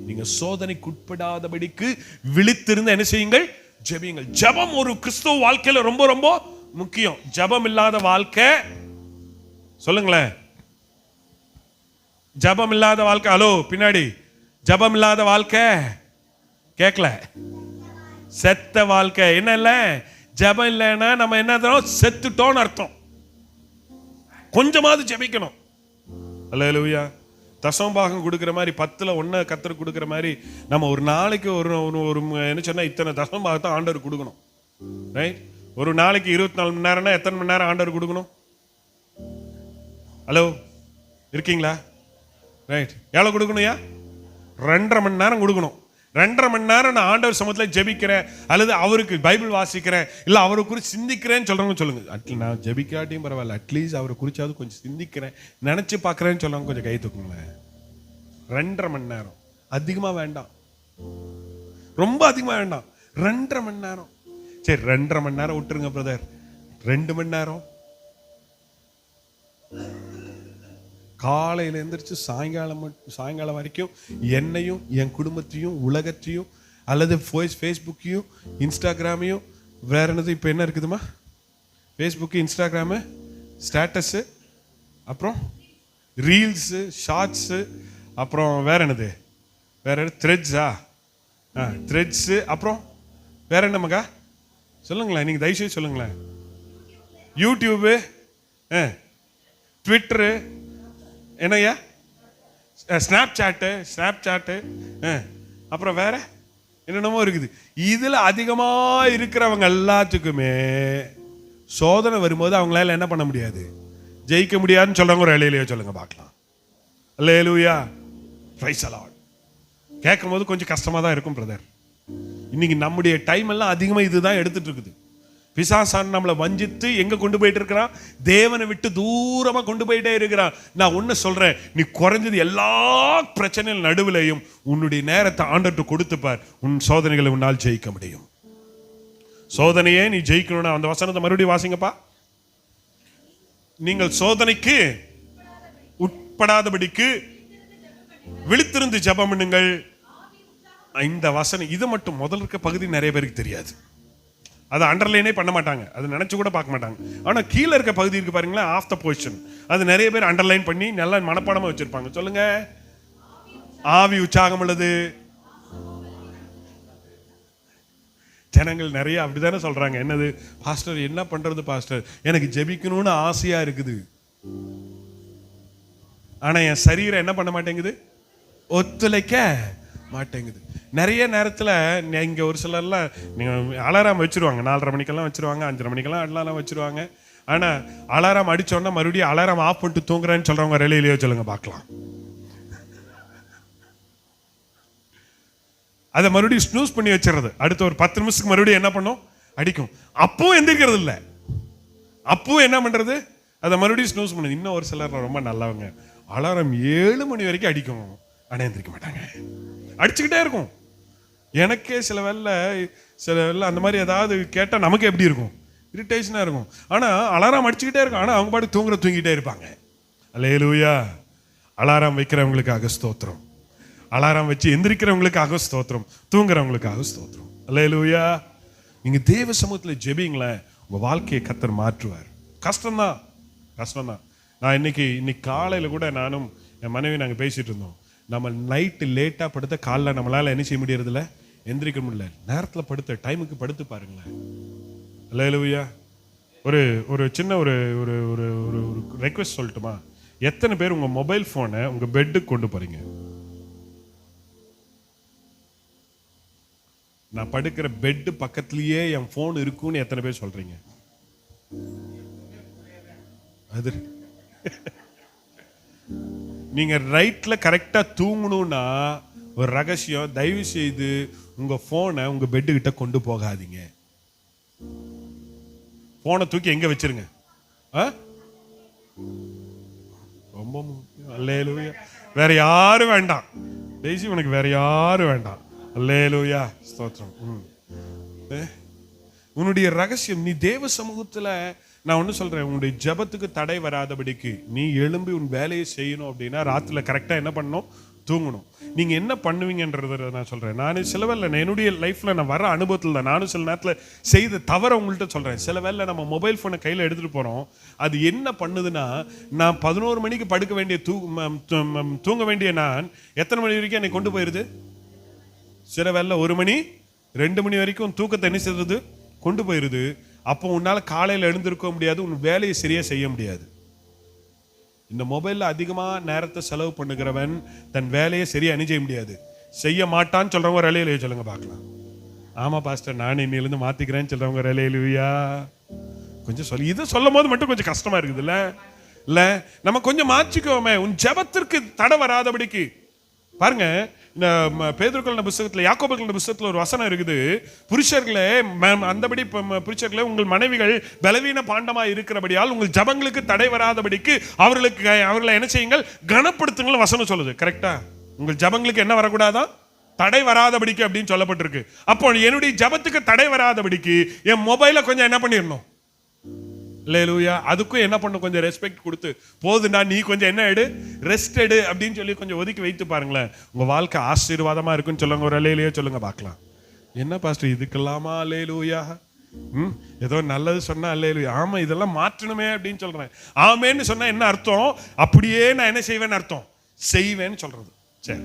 நீங்க சோதனைக்கு உட்படாதபடிக்கு விழித்திருந்து என்ன செய்யுங்கள், ஜெபியுங்கள். ஜெபம் ஒரு கிறிஸ்தவ வாழ்க்கையில ரொம்ப ரொம்ப முக்கியம். ஜெபம் இல்லாத வாழ்க்கை, சொல்லுங்களேன், ஜெபம் இல்லாத வாழ்க்கை. ஹலோ பின்னாடி, ஜெபம் இல்லாத வாழ்க்கை கேட்கல, செத்த வாழ்க்கை. என்ன இல்ல, ஜெபம் இல்லைன்னா நம்ம என்ன செத்துட்டோம்னு அர்த்தம். கொஞ்சமாவது ஜெபிக்கணும். அல்லேலூயா. தசமபாகம் கொடுக்குற மாதிரி 10ல் 1 கர்த்தருக்கு கொடுக்குற மாதிரி நம்ம ஒரு நாளைக்கு ஒரு என்ன சொன்னா இத்தனை தசமபாகத்தை ஆண்டவர் கொடுக்கணும். ரைட்? ஒரு நாளைக்கு 24 மணி நேரம்னா எத்தனை மணி நேரம் ஆண்டவர் கொடுக்கணும்? ஹலோ இருக்கீங்களா? ரைட். எவ்வளோ கொடுக்கணும்யா? 2.5 மணி நேரம் கொடுக்கணும். 2.5 மணி நேரம் நான் ஆண்டவர் சமூகத்தில் ஜெபிக்கிறேன், அல்லது அவருக்கு பைபிள் வாசிக்கிறேன், இல்லை அவரை குறித்து சிந்திக்கிறேன்னு சொல்றவங்க சொல்லுங்க. நான் ஜெபிக்காட்டியும் பரவாயில்ல, அட்லீஸ்ட் அவரை குறிச்சாவது கொஞ்சம் சிந்திக்கிறேன், நினைச்சு பார்க்குறேன்னு சொல்றவங்க கொஞ்சம் கை தூக்குங்களேன். 2.5 மணி நேரம் அதிகமாக வேண்டாம், ரொம்ப அதிகமாக வேண்டாம். 2.5 மணி நேரம். சரி 2.5 மணி நேரம் விட்டுருங்க பிரதர். 2 மணி நேரம் காலையில் எந்திரிச்சு சாயங்காலம் வரைக்கும் என்னையும் என் குடும்பத்தையும் உலகத்தையும் அல்லது ஃபேஸ்புக்கையும் இன்ஸ்டாகிராமையும் வேற என்னது இப்போ என்ன இருக்குதுமா, ஃபேஸ்புக்கு இன்ஸ்டாகிராமு ஸ்டேட்டஸு, அப்புறம் ரீல்ஸு ஷார்ட்ஸு, அப்புறம் வேற என்னது, வேற த்ரெட்ஸா, த்ரெட்ஸு, அப்புறம் வேற என்ன மகா சொல்லுங்களேன், நீங்கள் தயவுசெய்து சொல்லுங்களேன். யூடியூபு, ட்விட்டரு, என்னய்யா, ஸ்னாப்சாட்டு, அப்புறம் வேற என்னென்னமோ இருக்குது. இதில் அதிகமாக இருக்கிறவங்க எல்லாத்துக்குமே சோதனை வரும்போது அவங்களால என்ன பண்ண முடியாது, ஜெயிக்க முடியாதுன்னு சொல்றவங்க ஒரு அல்லேலூயா சொல்லுங்க பார்க்கலாம். அல்லேலூயா. Praise the Lord. கேட்கும் போது கொஞ்சம் கஷ்டமாக தான் இருக்கும் பிரதர். இன்னைக்கு நம்முடைய டைம் எல்லாம் அதிகமாக இதுதான் எடுத்துட்டு இருக்குது. பிசாசான் நம்மளை வஞ்சித்து எங்க கொண்டு போயிட்டு இருக்கிறான், தேவனை விட்டு தூரமா கொண்டு போயிட்டே இருக்கிறான். நான் ஒன்னு சொல்றேன், நீ குறைஞ்சது எல்லா பிரச்சனைகள் நடுவிலையும் உன்னுடைய நேரத்தை ஆண்டவர்கிட்ட கொடுத்துப்பார், உன் சோதனைகளை உன்னால் ஜெயிக்க முடியும். சோதனையே நீ ஜெயிக்கணும்னா அந்த வசனத்தை மறுபடியும் வாசிங்கப்பா. நீங்கள் சோதனைக்கு உட்படாதபடிக்கு விழித்திருந்து ஜெபம் பண்ணுங்கள். இந்த வசனம் இது மட்டும் முதல்ல இருக்க பகுதி நிறைய பேருக்கு தெரியாது, அதை அண்டர்லைனே பண்ண மாட்டாங்க, அது நினைச்சு கூட பார்க்க மாட்டாங்க. ஆனா கீழே இருக்க பகுதி இருக்கு பாருங்களா, ஆஃப் த பொசிஷன், அது நிறைய பேர் அண்டர்லைன் பண்ணி நல்லா மனப்பாடமா வச்சிருப்பாங்க. சொல்லுங்க. ஆவி உற்சாகம் உள்ளது. ஜனங்கள் நிறைய அப்படித்தானே சொல்றாங்க. என்னது பாஸ்டர், என்ன பண்றது பாஸ்டர், எனக்கு ஜெபிக்கணும்னு ஆசையா இருக்குது, ஆனா என் சரீரம் என்ன பண்ண மாட்டேங்குது, ஒத்துழைக்க மாட்டேங்குது. நிறைய நேரத்தில் இங்கே ஒரு சிலர்லாம் நீங்கள் அலாரம் வச்சுருவாங்க, 4:30 மணிக்கெல்லாம் வச்சுருவாங்க, 5:30 மணிக்கெல்லாம் அலாரம் வச்சுருவாங்க. ஆனால் அலாரம் அடித்தோன்னா மறுபடியும் அலாரம் ஆஃப் பண்ணிட்டு தூங்குறேன்னு சொல்கிறவங்க ரெலையிலேயோ சொல்லுங்க பார்க்கலாம். அதை மறுபடியும் ஸ்னூஸ் பண்ணி வச்சிடறது, அடுத்த ஒரு 10 நிமிஷத்துக்கு மறுபடியும் என்ன பண்ணும், அடிக்கும். அப்பவும் எந்திரிக்கிறது இல்லை, அப்பவும் என்ன பண்ணுறது, அதை மறுபடியும் ஸ்னூஸ் பண்ணுது. இன்னும் ஒரு சிலர் ரொம்ப நல்லவங்க, அலாரம் 7 மணி வரைக்கும் அடிக்கும், ஆனால் எந்திரிக்க மாட்டாங்க, அடிச்சுக்கிட்டே இருக்கும். எனக்கே சில வேலை அந்த மாதிரி ஏதாவது கேட்டால் நமக்கு எப்படி இருக்கும், இரிட்டேஷனாக இருக்கும். ஆனால் அலாரம் அடிச்சுக்கிட்டே இருக்கும், ஆனால் அவங்க பாட்டு தூங்கிட்டே இருப்பாங்க. அல்லேலூயா. அலாரம் வைக்கிறவங்களுக்காக ஸ்தோத்திரம், அலாரம் வச்சு எந்திரிக்கிறவங்களுக்காக ஸ்தோத்திரம், தூங்குறவங்களுக்காக ஸ்தோத்திரம். அல்லேலூயா. நீங்க தேவ சமூகத்தில் ஜெபிங்களேன், உங்க வாழ்க்கையை கர்த்தர் மாற்றுவார். கஷ்டம்தான். நான் இன்னைக்கு காலையில் கூட நானும் என் மனைவி நாங்கள் பேசிட்டு இருந்தோம். நம்ம நைட்டு லேட்டாக படுத்த காலைல நம்மளால என்ன செய்ய முடியறதில்ல, எந்திரிக்க முடியல. நேரத்தில் படுத்த டைமுக்கு படுத்து பாருங்களேன். அல்லேலூயா. ஒரு சின்ன ஒரு ரெக்வெஸ்ட் சொல்லட்டுமா? எத்தனை பேர் உங்க மொபைல் போனை உங்க பெட்டுக்கு கொண்டு போறீங்க? நான் படுக்கிற பெட்டு பக்கத்திலேயே என் போன் இருக்குன்னு எத்தனை பேர் சொல்றீங்க? அது நீங்க ரைட்ல கரெக்டா தூங்கணும்னா ஒரு ரகசியம், தயவு செய்து உங்க போனை உங்க பெட்டு கிட்ட கொண்டு போகாதீங்க. போனை தூக்கி எங்க வச்சிருங்க. ரொம்ப முக்கியம். அல்லேலூயா. வேற யாரும் வேண்டாம், டெய்ஸி உனக்கு வேற யாரும் வேண்டாம். அல்லேலூயா. ஸ்தோத்திரம். உன்னுடைய ரகசியம், நீ தேவ சமூகத்துல, நான் ஒண்ணு சொல்றேன், உன்னுடைய ஜெபத்துக்கு தடை வராதபடிக்கு நீ எழும்பி உன் வேலையை செய்யணும் அப்படின்னா ராத்திரில கரெக்டா என்ன பண்ணணும்? தூங்கணும். நீங்க என்ன பண்ணுவீங்கன்றத நான் சொல்றேன். நான் சில வேளை என்னுடைய லைஃப்ல நான் வர அனுபவத்தில் தான் நானும் சில நேரத்தில் செய்த தவற உங்கள்கிட்ட சொல்றேன். சில வேளை நம்ம மொபைல் போனை கையில எடுத்துட்டு போறோம், அது என்ன பண்ணுதுன்னா, நான் 11 மணிக்கு படுக்க வேண்டிய தூங்க வேண்டிய நான் எத்தனை மணி வரைக்கும் என்னை கொண்டு போயிருது? சில வேளை 1 மணி 2 மணி வரைக்கும் தூக்கத்தை என்ன செய்யறது? கொண்டு போயிருது. அப்போ உன்னால காலையில் எழுந்திருக்க முடியாது, உன் வேலையை சரியா செய்ய முடியாது. இந்த மொபைல்ல அதிகமா நேரத்தை செலவு பண்ணுகிறவன் தன் வேலையை சரியா செய்ய முடியாது, செய்ய மாட்டான்னு சொல்றவங்க ஒரு அலையில சொல்லுங்க பார்க்கலாம். ஆமா பாஸ்டர், நான் இன்னிலிருந்து மாத்திக்கிறேன்னு சொல்றவங்க ஒரு அலையிலுயா கொஞ்சம் சொல்லி, இதை சொல்லும் போது மட்டும் கொஞ்சம் கஷ்டமா இருக்குது இல்ல நம்ம கொஞ்சம் மாற்றிக்கோமே. உன் ஜெபத்திற்கு தடை வராதபடிக்கு பாருங்க. இந்த பேதுருக்கள் புத்தகத்துல, யாக்கோபுக்கள் புத்தகத்துல ஒரு வசனம் இருக்குது, புருஷர்களே அந்தபடி புருஷர்களே உங்கள் மனைவிகள் பலவீன பாண்டமா இருக்கிறபடியால் உங்கள் ஜபங்களுக்கு தடை வராதபடிக்கு அவர்களை என்ன செய்யுங்கள்? கனப்படுத்துங்கள் வசனம் சொல்லுது. கரெக்டா? உங்கள் ஜபங்களுக்கு என்ன வரக்கூடாதான்? தடை வராதபடிக்கு அப்படின்னு சொல்லப்பட்டிருக்கு. அப்போ என்னுடைய ஜபத்துக்கு தடை வராதபடிக்கு என் மொபைலை கொஞ்சம் என்ன பண்ணிடணும்? அல்லேலூயா. அதுக்கும் என்ன பண்ணும்? கொஞ்சம் ரெஸ்பெக்ட் கொடுத்து, போதுண்டா நீ கொஞ்சம் என்ன எடு, ரெஸ்ட் எடு அப்படின்னு சொல்லி கொஞ்சம் ஒதுக்கி வைத்து பாருங்களேன். உங்க வாழ்க்கை ஆசீர்வாதமா இருக்குன்னு சொல்லுங்க. ஒரு அல்லேலூயா சொல்லுங்க பார்க்கலாம். என்ன பாஸ்டர் இதுக்கெல்லாமா அல்லேலூயா? ஏதோ நல்லது சொன்னா அல்லேலூயா. ஆமா, இதெல்லாம் மாற்றணுமே அப்படின்னு சொல்றேன். ஆமேன்னு சொன்னா என்ன அர்த்தம்? அப்படியே நான் என்ன செய்வேன்னு அர்த்தம், செய்வேன்னு சொல்றது. சரி,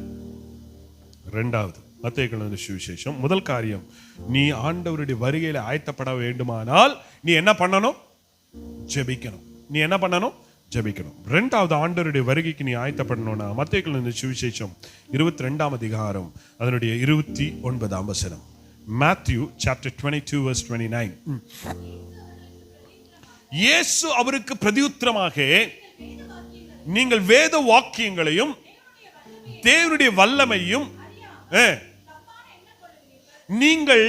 ரெண்டாவது மத்தேயு சுவிசேஷம். முதல் காரியம், நீ ஆண்டவருடைய வருகையில ஆயத்தப்பட வேண்டுமானால் நீ என்ன பண்ணணும்? ஜெபிக்கணும். நீ என்ன பண்ணணும்? ஜெபிக்கணும். ரெண்டாவது, ஆண்டவருடைய வருகைக்கு நீ ஆயத்தப்படணும்னா மத்தேயு சுவிசேஷம் 22ஆம் அதிகாரம் அதனுடைய 29ஆம் வசனம். Matthew chapter 22 verse 29. இயேசு அவருக்கு பிரதியுத்தரமாக, நீங்கள் வேத வாக்கியங்களையும் தேவனுடைய வல்லமையும் நீங்கள்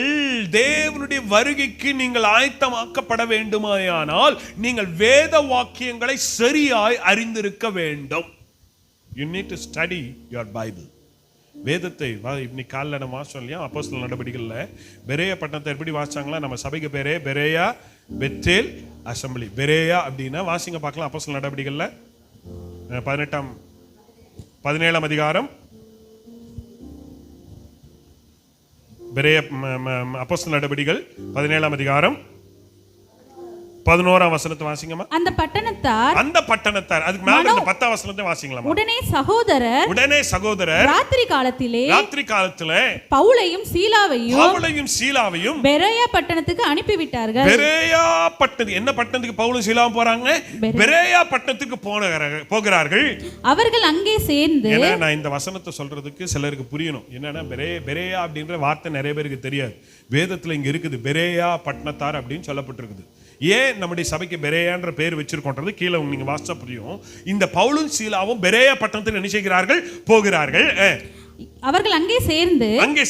தேவனுடைய வருகைக்கு நீங்கள் ஆயத்தமாக்கப்பட வேண்டுமானால் நீங்கள் வேத வாக்கியங்களை சரியாய் அறிந்திருக்க வேண்டும். You need to study your Bible. வேதத்தை இன்னைக்கு காலைல நம்ம வாசம் இல்லையா, அப்போஸ்தலர் நடவடிக்கைகள்ல பெரேயா பட்டணத்தை எப்படி வாசிச்சாங்களா? நம்ம சபைக்கு பேரே பெரேயா பெத்தேல் அசம்பிளி. பெரேயா அப்படின்னா வாசிங்க பார்க்கலாம். அப்போஸ்தலர் நடவடிக்கைகள்ல 17ஆம் அதிகாரம், பெரேயா அப்போஸ்தலர் நடவடிக்கைகள் 17ஆம் அதிகாரம் 11ஆம் வசனத்தை வாசிங்கம்மா. அந்த பட்டணத்தார் அதுக்கு மேல இந்த 10ஆம் வசனத்தை வாசிங்களா. உடனே சகோதரர் ராத்திரி காலத்திலே பவுலையும் சீலாவையும் பெரேயா பட்டணத்துக்கு அனுப்பி விட்டார்கள். பெரேயா பட்டணத்துக்கு, என்ன பட்டணத்துக்கு பவுலும் சீலாவும் போறாங்க? பெரேயா பட்டணத்துக்கு போகிறார்கள். அவர்கள் அங்கே சேர்ந்து, நான் இந்த வசனத்தை சொல்றதுக்கு சிலருக்கு புரியணும். என்னன்னா பெரேயா அப்படின்ற வார்த்தை நிறைய பேருக்கு தெரியாது. வேதத்துல இங்க இருக்குது, பெரேயா பட்டணத்தார் அப்படின்னு சொல்லப்பட்டிருக்குது. ஏன் நம்முடைய சபைக்கு பெரேயான்ற பேர் வச்சிருக்கோன்றது கீழே நீங்க வாசிச்சா புரியும். இந்த பவுலும் சீலாவும் பெரேயா பட்டணத்தில் என்ன செய்கிறார்கள்? போகிறார்கள். அவர்கள் அங்கே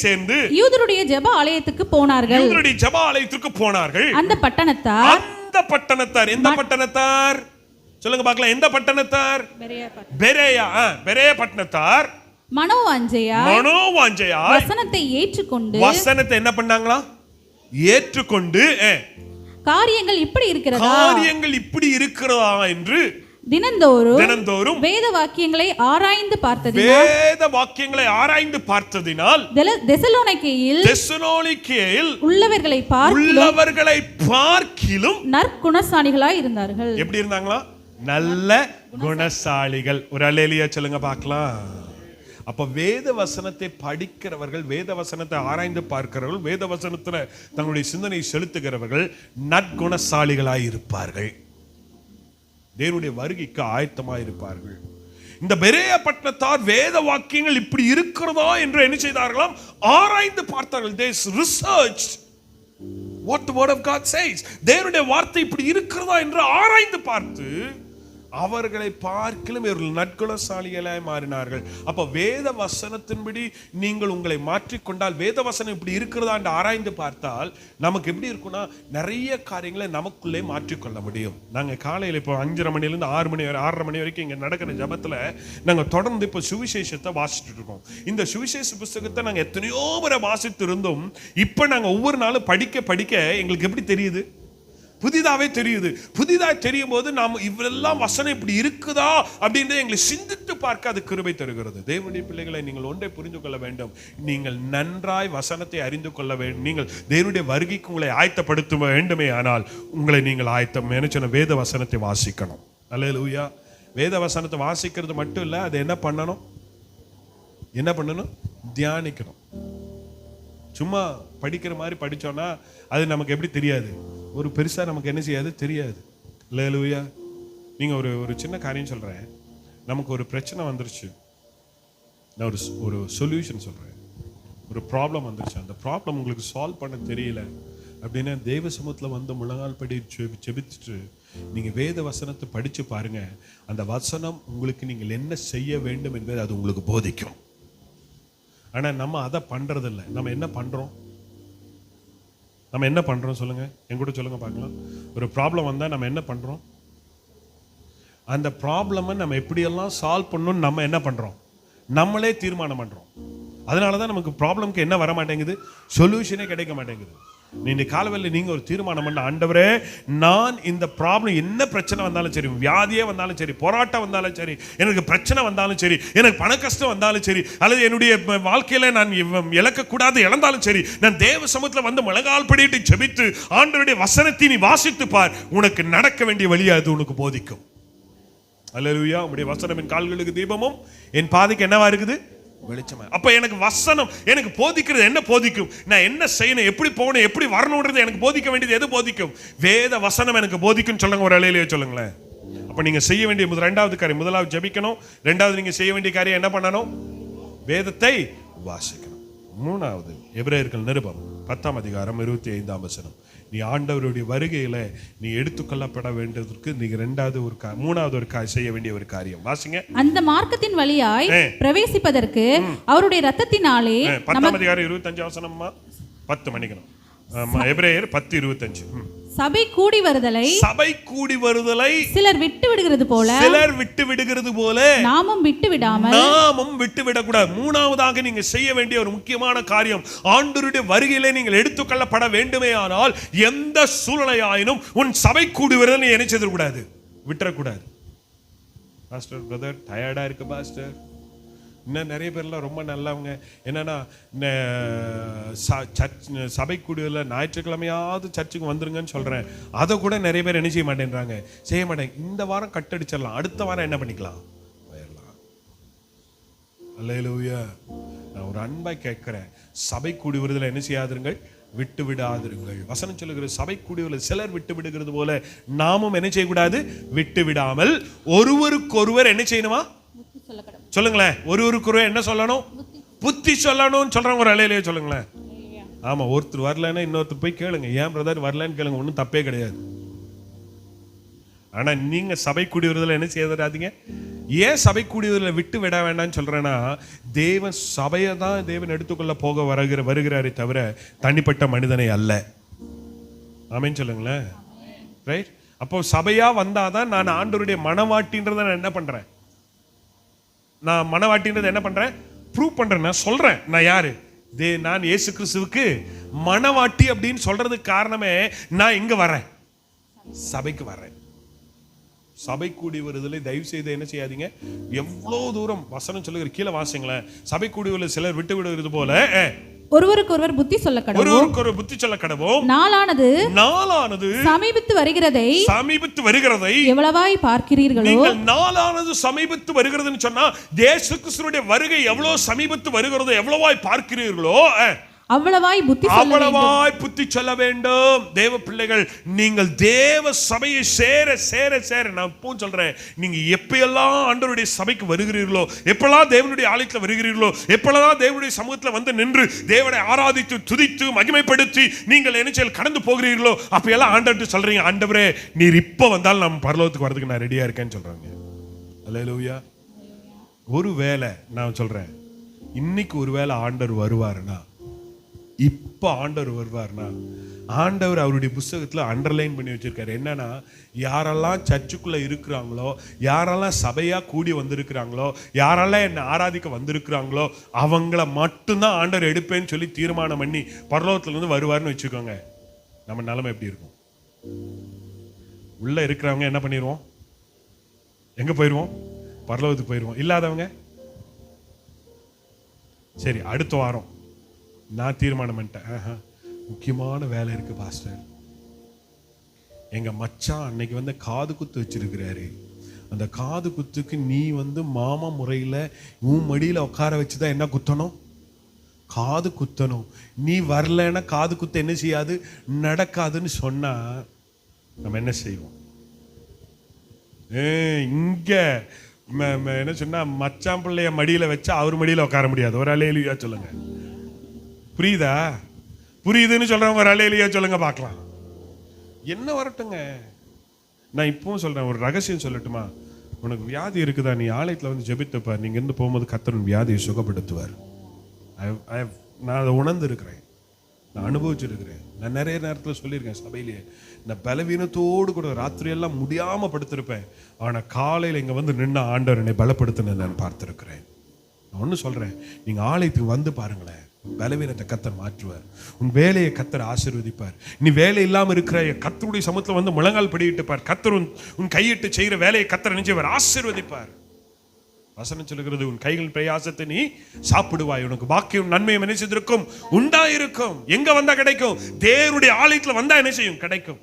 சேர்ந்து யூதருடைய ஜெப ஆலயத்துக்கு போனார்கள். அந்த பட்டணத்தார் எந்த பட்டணத்தார் சொல்லுங்க பார்க்கலாம். எந்த பட்டணத்தார்? பெரேயா பட்டணத்தார் மனோவாஞ்சையா வசனத்தை என்ன பண்ணாங்களா? ஏற்றுக்கொண்டு காரியங்கள் இப்படி இருக்கிறதா என்று தினந்தோறும் வேத வாக்கியங்களை ஆராய்ந்து பார்த்ததினால் தெசலோனிக்கேயில் உள்ளவர்களை பார்க்கிலும் நற்குணசாலிகளாய் இருந்தார்கள். எப்படி இருந்தாங்களா? நல்ல குணசாலிகள். ஒரு அல்லேலூயா சொல்லுங்க பார்க்கலாம். அப்ப வேத வசனத்தை படிக்கிறவர்கள், வேத வசனத்தை ஆராய்ந்து பார்க்கிறவர்கள், வேத வசனத்துல தங்களுடைய சிந்தனை செலுத்துகிறவர்கள் நற்குணசாலிகளாய் இருப்பார்கள். தேவனுடைய வருகைக்கு ஆயத்தமாய் இருப்பார்கள். இந்த பெரேயா பட்டணத்தார் வேத வாக்கியங்கள் இப்படி இருக்கிறதா என்று என்ன செய்தார்களாம்? ஆராய்ந்து பார்த்தார்கள். They researched what the word of God says. தேவனுடைய வார்த்தை இப்படி இருக்கிறதா என்று ஆராய்ந்து பார்த்து அவர்களை பார்க்கிலும் இவர்கள் நற்குணசாலிகளாய் மாறினார்கள். அப்ப வேத வசனத்தின்படி நீங்கள் உங்களை மாற்றிக்கொண்டால், வேத வசனம் இப்படி இருக்கிறதா என்று ஆராய்ந்து பார்த்தால் நமக்கு எப்படி இருக்கும்னா நிறைய காரியங்களை நமக்குள்ளே மாற்றிக்கொள்ள முடியும். நாங்க காலையில் இப்போ 5:30 மணிலேருந்து 6 மணி 6:30 மணி வரைக்கும் இங்க நடக்கிற ஜபத்துல நாங்க தொடர்ந்து இப்போ சுவிசேஷத்தை வாசிச்சுட்டு இருக்கோம். இந்த சுவிசேஷ புஸ்தகத்தை நாங்க எத்தனையோ முறை வாசித்து இருந்தோம். இப்ப நாங்க ஒவ்வொரு நாளும் படிக்க படிக்க எங்களுக்கு எப்படி தெரியுது? புதிதாவே தெரியுது. புதிதாக தெரியும் போது நாம் இவரெல்லாம் வசனம் இப்படி இருக்குதா அப்படின்றத எங்களை சிந்தித்து பார்க்க அது கிருபை தருகிறது. தேவனுடைய பிள்ளைகளை, நீங்கள் ஒன்றை புரிந்து கொள்ள வேண்டும். நீங்கள் நன்றாய் வசனத்தை அறிந்து கொள்ள வேண்டும். நீங்கள் தேவனுடைய வருகைக்கு உங்களை ஆயத்தப்படுத்த வேண்டுமே ஆனால் உங்களை நீங்கள் ஆயத்தம் நினைச்சன வேத வசனத்தை வாசிக்கணும். அல்லேலூயா. வேத வசனத்தை வாசிக்கிறது மட்டும் இல்லை, அதை என்ன பண்ணணும்? தியானிக்கணும். சும்மா படிக்கிற மாதிரி படிச்சோம்னா அது நமக்கு எப்படி தெரியாது? ஒரு பெருசா நமக்கு என்ன செய்யாது? தெரியாது. அல்லேலூயா. நீங்க ஒரு சின்ன காரியம் சொல்றேன். நமக்கு ஒரு பிரச்சனை வந்துருச்சு, நான் ஒரு சொல்யூஷன் சொல்றேன். ஒரு ப்ராப்ளம் வந்துருச்சு, அந்த ப்ராப்ளம் உங்களுக்கு சால்வ் பண்ண தெரியல அப்படின்னா தேவ சமூகத்தில் வந்து முழங்கால் படி ஜெபிச்சுட்டு நீங்க வேத வசனத்தை படிச்சு பாருங்க. அந்த வசனம் உங்களுக்கு நீங்கள் என்ன செய்ய வேண்டும் என்பதை அது உங்களுக்கு போதிக்கும். ஆனா நம்ம அதை பண்றது இல்லை. நம்ம என்ன பண்றோம் சொல்லுங்க, என் கூட சொல்லுங்க பார்க்கலாம். ஒரு ப்ராப்ளம் வந்தா நம்ம என்ன பண்றோம்? அந்த ப்ராப்ளமை நம்ம எப்படியெல்லாம் சால்வ் பண்ணணும்னு நம்ம என்ன பண்றோம்? நம்மளே தீர்மானம் பண்றோம். அதனாலதான் நமக்கு ப்ராப்ளம்க்கு என்ன வர மாட்டேங்குது? சொல்யூஷனே கிடைக்க மாட்டேங்குது. நீங்க காலவெளியில் நீங்க ஒரு தீர்மானம் பண்ண, ஆண்டவரே நான் இந்த ப்ராப்ளம் என்ன பிரச்சனை வந்தாலும் சரி, வியாதியே வந்தாலும் சரி, போராட்டம் வந்தாலும் சரி, எனக்கு பிரச்சனை வந்தாலும் சரி, எனக்கு பண கஷ்டம் வந்தாலும் சரி, அல்லது என்னுடைய வாழ்க்கையில நான் இழக்கக்கூடாது இழந்தாலும் சரி, நான் தேவ சமூகத்தில் வந்து முழங்கால் படிட்டு ஜெபித்து ஆண்டவருடைய வசனத்தை நீ வாசித்து பார். உனக்கு நடக்க வேண்டிய வழியை அது உனக்கு போதிக்கும். அல்லேலூயா. உம்முடைய வசனம் என் கால்களுக்கு தீபமும் என் பாதைக்கு என்னவா இருக்குது? வெளிச்சமா. அப்ப எனக்கு வசனம் எனக்கு போதிக்கிறது என்ன போதிக்கும்? நான் என்ன செய்யணும், எப்படி போகணும், எப்படி வரணும்ன்றது எனக்கு போதிக்க வேண்டியது எது போதிக்கும்? வேத வசனம் எனக்கு போதிக்கும். சொல்லுங்க, ஒரு அலையிலேயே சொல்லுங்களேன். அப்ப நீங்க செய்ய வேண்டிய இரண்டாவது காரியம், முதலாவது ஜெபிக்கணும். இரண்டாவது நீங்க செய்ய வேண்டிய காரியம் என்ன பண்ணணும்? வேதத்தை வாசிக்கணும். மூணாவது எபிரேயர்கள் நிருபம் 10ஆம் அதிகாரம் 25ஆம் வசனம். நீ ஆண்டவருடைய வருகையில நீ எடுத்துக்கொள்ளப்பட வேண்டியதற்கு நீங்க மூணாவது செய்ய வேண்டிய ஒரு காரியம் வாசிங்க. அந்த மார்க்கத்தின் வழியாய் பிரவேசிப்பதற்கு அவருடைய இரத்தத்தினாலே 10ஆம் அதிகாரம் 25 வசனம்மா 10 மணிக்கணும். எபிரேயர் 10:25. சபை கூடி வருதலை சிலர் விட்டு விடுகிறது போல நாமும் விட்டு விடக்கூடாது. மூணாவதாக நீங்க செய்ய வேண்டிய ஒரு முக்கியமான காரியம், ஆண்டவருடைய வருகையிலே நீங்கள் எடுத்துக்கொள்ளப்பட வேண்டுமே ஆனால் எந்த சூழ்நிலையாயினும் உன் சபை கூடி வருதல் நீ என்ன செய்யக்கூடாது? விட்டுறக்கூடாது. பாஸ்டர் பிரதர் டயர்டா இருக்கு பாஸ்டர். இன்னும் நிறைய பேர்லாம் ரொம்ப நல்லவங்க, என்னன்னா சபை கூடியதில் ஞாயிற்றுக்கிழமையாவது சர்ச்சுக்கு வந்துருங்கன்னு சொல்றேன். அதை கூட நிறைய பேர் என்ன செய்ய மாட்டேன்றாங்க, செய்ய மாட்டேங்க. இந்த வாரம் கட்டடிச்சிடலாம், அடுத்த வாரம் என்ன பண்ணிக்கலாம்? போயிடலாம். அல்லேலூயா. நான் ஒரு அன்பை கேட்கிறேன், சபை கூடி வருதல் என்ன செய்யாதிருங்கள்? விட்டு விடாதிருங்கள். வசனம் சொல்லுகிற சபை கூடியவர்கள் சிலர் விட்டு விடுகிறது போல நாமும் என்ன செய்யக்கூடாது? விட்டு விடாமல் ஒருவருக்கொருவர் என்ன செய்யணுமா? சொல்லுங்களேன். ஒருவருக்கு என்ன சொல்லணும்? புத்தி சொல்லணும். சொல்றவங்க ஒரு அலையிலேயே சொல்லுங்களேன். ஆமா, ஒருத்தர் வரலன்னா இன்னொருத்தர் போய் கேளுங்க, ஏன் பிரதர் வரலன்னு கேளுங்க, ஒன்றும் தப்பே கிடையாது. ஆனா நீங்க சபை கூடியவர்கள் என்ன செய்யறாதீங்க. ஏன் சபை கூடியவர்களை விட்டு விட வேண்டாம்னு சொல்றேன்னா, தேவன் சபையை தான் தேவன் எடுத்துக்கொள்ள போக வருகிறாரே தவிர தனிப்பட்ட மனிதனை அல்ல. ஆமென் சொல்லுங்களேன். ரைட். அப்போ சபையா வந்தாதான் நான் ஆண்டவருடைய மனவாட்டின்றதை நான் என்ன பண்றேன்? நான் மனவாட்டின்றது என்ன பண்றேன்? ப்ரூவ் பண்றேன். நான் சொல்றேன் நான் யாரு? நான் இயேசு கிறிஸ்துவுக்கு மனவாட்டி அப்படின்னு சொல்றதுக்கு காரணமே நான் இங்க வரேன், சபைக்கு வரேன். சபை கூடி வருதலை தயவு செய்து என்ன செய்யாதீங்க. எவ்வளவு தூரம் வசனம் சொல்லுகிற கீழே வாசிங்களேன். சபை கூடி வருதல் சிலர் விட்டு விடுவது போல ஒருவருக்கொருவர் புத்தி சொல்ல கடவோம். நாளானது சமீபித்து வருகிறதை எவ்வளவாய் பார்க்கிறீர்களோ. நீங்கள் நாளானது சமீபித்து வருகிறதுன்னு சொன்னா இயேசு கிறிஸ்துவினுடைய வருகை எவ்வளவு சமீபித்து வருகிறதோ எவ்வளவாய் பார்க்கிறீர்களோ அவ்வளவாய் புத்தி சொல்ல வேண்டும். தேவ பிள்ளைகள், நீங்கள் தேவ சபையை சேர சேர சேர, நான் இப்போ சொல்றேன், நீங்க எப்பெல்லாம் ஆண்டவருடைய சபைக்கு வருகிறீர்களோ, எப்பெல்லாம் தேவனுடைய ஆலயத்தில் வருகிறீர்களோ, எப்பெல்லாம் தேவனுடைய சமூகத்தில் வந்து நின்று தேவனை ஆராதித்து துதித்து மகிமைப்படுத்தி நீங்கள் என்ன கடந்து போகிறீர்களோ, அப்ப எல்லாம் ஆண்டவர்கிட்ட சொல்றீங்க, ஆண்டவரே நீர் இப்ப வந்தாலும் நம்ம பரலோகத்துக்கு வரதுக்கு நான் ரெடியா இருக்கேன்னு சொல்றாங்க. அல்லேலூயா. ஒருவேளை நான் சொல்றேன், இன்னைக்கு ஒருவேளை ஆண்டவர் வருவாருன்னா, இப்ப ஆண்டவர் வருவார்னா, ஆண்டவர் அவருடைய புஸ்தகத்துல அண்டர்லைன் பண்ணி வச்சிருக்காரு. என்னன்னா, யாரெல்லாம் சர்ச்சுக்குள்ள இருக்கிறாங்களோ, யாரெல்லாம் சபையா கூடி வந்திருக்கிறாங்களோ, யாரெல்லாம் என்ன ஆராதிக்க வந்திருக்கிறாங்களோ, அவங்கள மட்டும்தான் ஆண்டவர் எடுப்பேன்னு சொல்லி தீர்மானம் பண்ணி பரலோகத்துல இருந்து வருவார்னு வச்சுக்கோங்க. நம்ம நிலைமை எப்படி இருக்கும்? உள்ள இருக்கிறவங்க என்ன பண்ணிடுவோம்? எங்க போயிடுவோம்? பரலோகத்துக்கு போயிடுவோம். இல்லாதவங்க சரி, அடுத்த வாரம் நான் தீர்மானம் பண்ணிட்டேன், முக்கியமான வேலை இருக்கு பாஸ்டர், எங்க மச்சான் அன்னைக்கு வந்து காது குத்து வச்சிருக்கிறாரு, அந்த காது குத்துக்கு நீ வந்து மாமா முறையில் உன் மடியில் உட்கார வச்சுதான் என்ன குத்தணும்? காது குத்தணும். நீ வரலன்னா காது குத்த என்ன செய்யாது? நடக்காதுன்னு சொன்னா நம்ம என்ன செய்வோம்? இங்க என்ன சொன்னா, மச்சான் பிள்ளைய மடியில வச்சா அவர் மடியில உட்கார முடியாது. ஒரு அல்லேலூயா சொல்லுங்க. புரியுதா? புரியுதுன்னு சொல்றவங்க ஒரு அல்லேலூயா சொல்லுங்க பார்க்கலாம். என்ன வரட்டுங்க, நான் இப்பவும் சொல்றேன், ஒரு ரகசியம் சொல்லட்டுமா? உனக்கு வியாதி இருக்குதா, நீ ஆலயத்தில் வந்து ஜெபித்துப்பார், நீங்க இருந்து போகும்போது கர்த்தர் வியாதியை சுகப்படுத்துவார். நான் அதை உணர்ந்து இருக்கிறேன், நான் அனுபவிச்சிருக்கிறேன். நான் நிறைய நேரத்தில் சொல்லியிருக்கேன் சபையிலேயே, நான் பலவீனத்தோடு கூட ராத்திரியெல்லாம் முடியாம படுத்திருப்பேன், ஆனா காலையில் இங்க வந்து நின்று ஆண்டவர் என்னை பலப்படுத்தினதை நான் பார்த்திருக்கிறேன். நான் ஒன்று சொல்றேன், நீங்க ஆலயத்துக்கு வந்து பாருங்களேன், பலவீனத்தை கர்த்தர் மாற்றுவார், உன் வேலையை கர்த்தர் ஆசீர்வதிப்பார். நீ வேலை இல்லாம இருக்கிற கர்த்தருடைய சமூகத்தில் வந்து முழங்கால் படியிட்டு பார், கர்த்தர் உன் கையிட்டு செய்கிற வேலையை கர்த்தர் நினைச்சவர் ஆசீர்வதிப்பார். வசனம் சொல்லுகிறது, உன் கைகள் பிரயாசத்தை நீ சாப்பிடுவாய், உனக்கு பாக்கியம் நன்மையும் என்ன செய்திருக்கும்? உண்டாயிருக்கும். எங்க வந்தா கிடைக்கும்? தேவனுடைய ஆலயத்தில் வந்தா என்ன செய்யும்? கிடைக்கும்.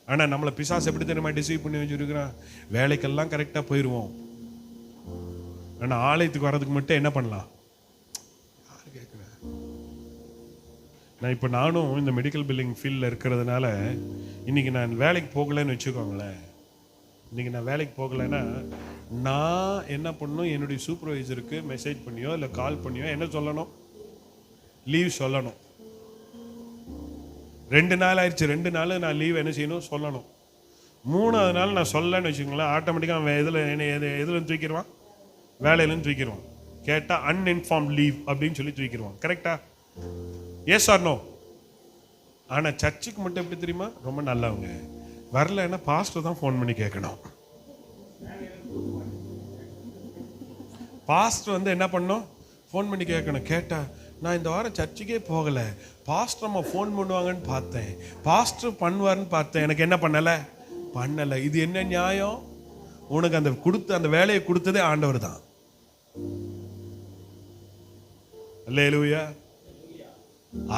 ஆனா நம்மளை பிசாசு எப்படி தெரியுமா டிசைவ் பண்ணி வச்சிருக்கிறான்? வேலைக்கெல்லாம் கரெக்டா போயிடுவோம், ஆனா ஆலயத்துக்கு வர்றதுக்கு மட்டும் என்ன பண்ணலாம்? யாரு கேட்குற? நான் இப்போ நானும் இந்த மெடிக்கல் பில்லிங் ஃபீல்டில் இருக்கிறதுனால இன்னைக்கு நான் வேலைக்கு போகலைன்னு வச்சுக்கோங்களேன். இன்னைக்கு நான் வேலைக்கு போகலைன்னா நான் என்ன பண்ணணும்? என்னுடைய சூப்பர்வைசருக்கு மெசேஜ் பண்ணியோ இல்லை கால் பண்ணியோ என்ன சொல்லணும்? லீவ் சொல்லணும். 2 நாள் ஆயிடுச்சு, 2 நாள் நான் லீவ் என்ன செய்யணும்? சொல்லணும். 3ஆவது நாள் நான் சொல்லலன்னு வச்சுக்கோங்களேன், ஆட்டோமேட்டிக்காக அவன் எதுல தூக்கிடுவான்? வேலையிலேருந்து தூக்கிடுவான். கேட்டால் அன்இன்ஃபார்ம் லீவ் அப்படின்னு சொல்லி தூக்கிடுவான். கரெக்டா? Yes or no? ஆனால் சர்ச்சுக்கு மட்டும் எப்படி தெரியுமா? ரொம்ப நல்லவங்க. வரலன்னா பாஸ்டர் தான் ஃபோன் பண்ணி கேட்கணும். பாஸ்டர் வந்து என்ன பண்ணணும்? ஃபோன் பண்ணி கேட்கணும். கேட்டா, நான் இந்த வாரம் சர்ச்சுக்கே போகலை, பாஸ்டர் அம்மா ஃபோன் பண்ணுவாங்கன்னு பார்த்தேன், பாஸ்டர் பண்ணுவார்னு பார்த்தேன், எனக்கு என்ன பண்ணலை. இது என்ன நியாயம்? உனக்கு அந்த வேலையை கொடுத்ததே ஆண்டவர் தான். அல்லேலூயா.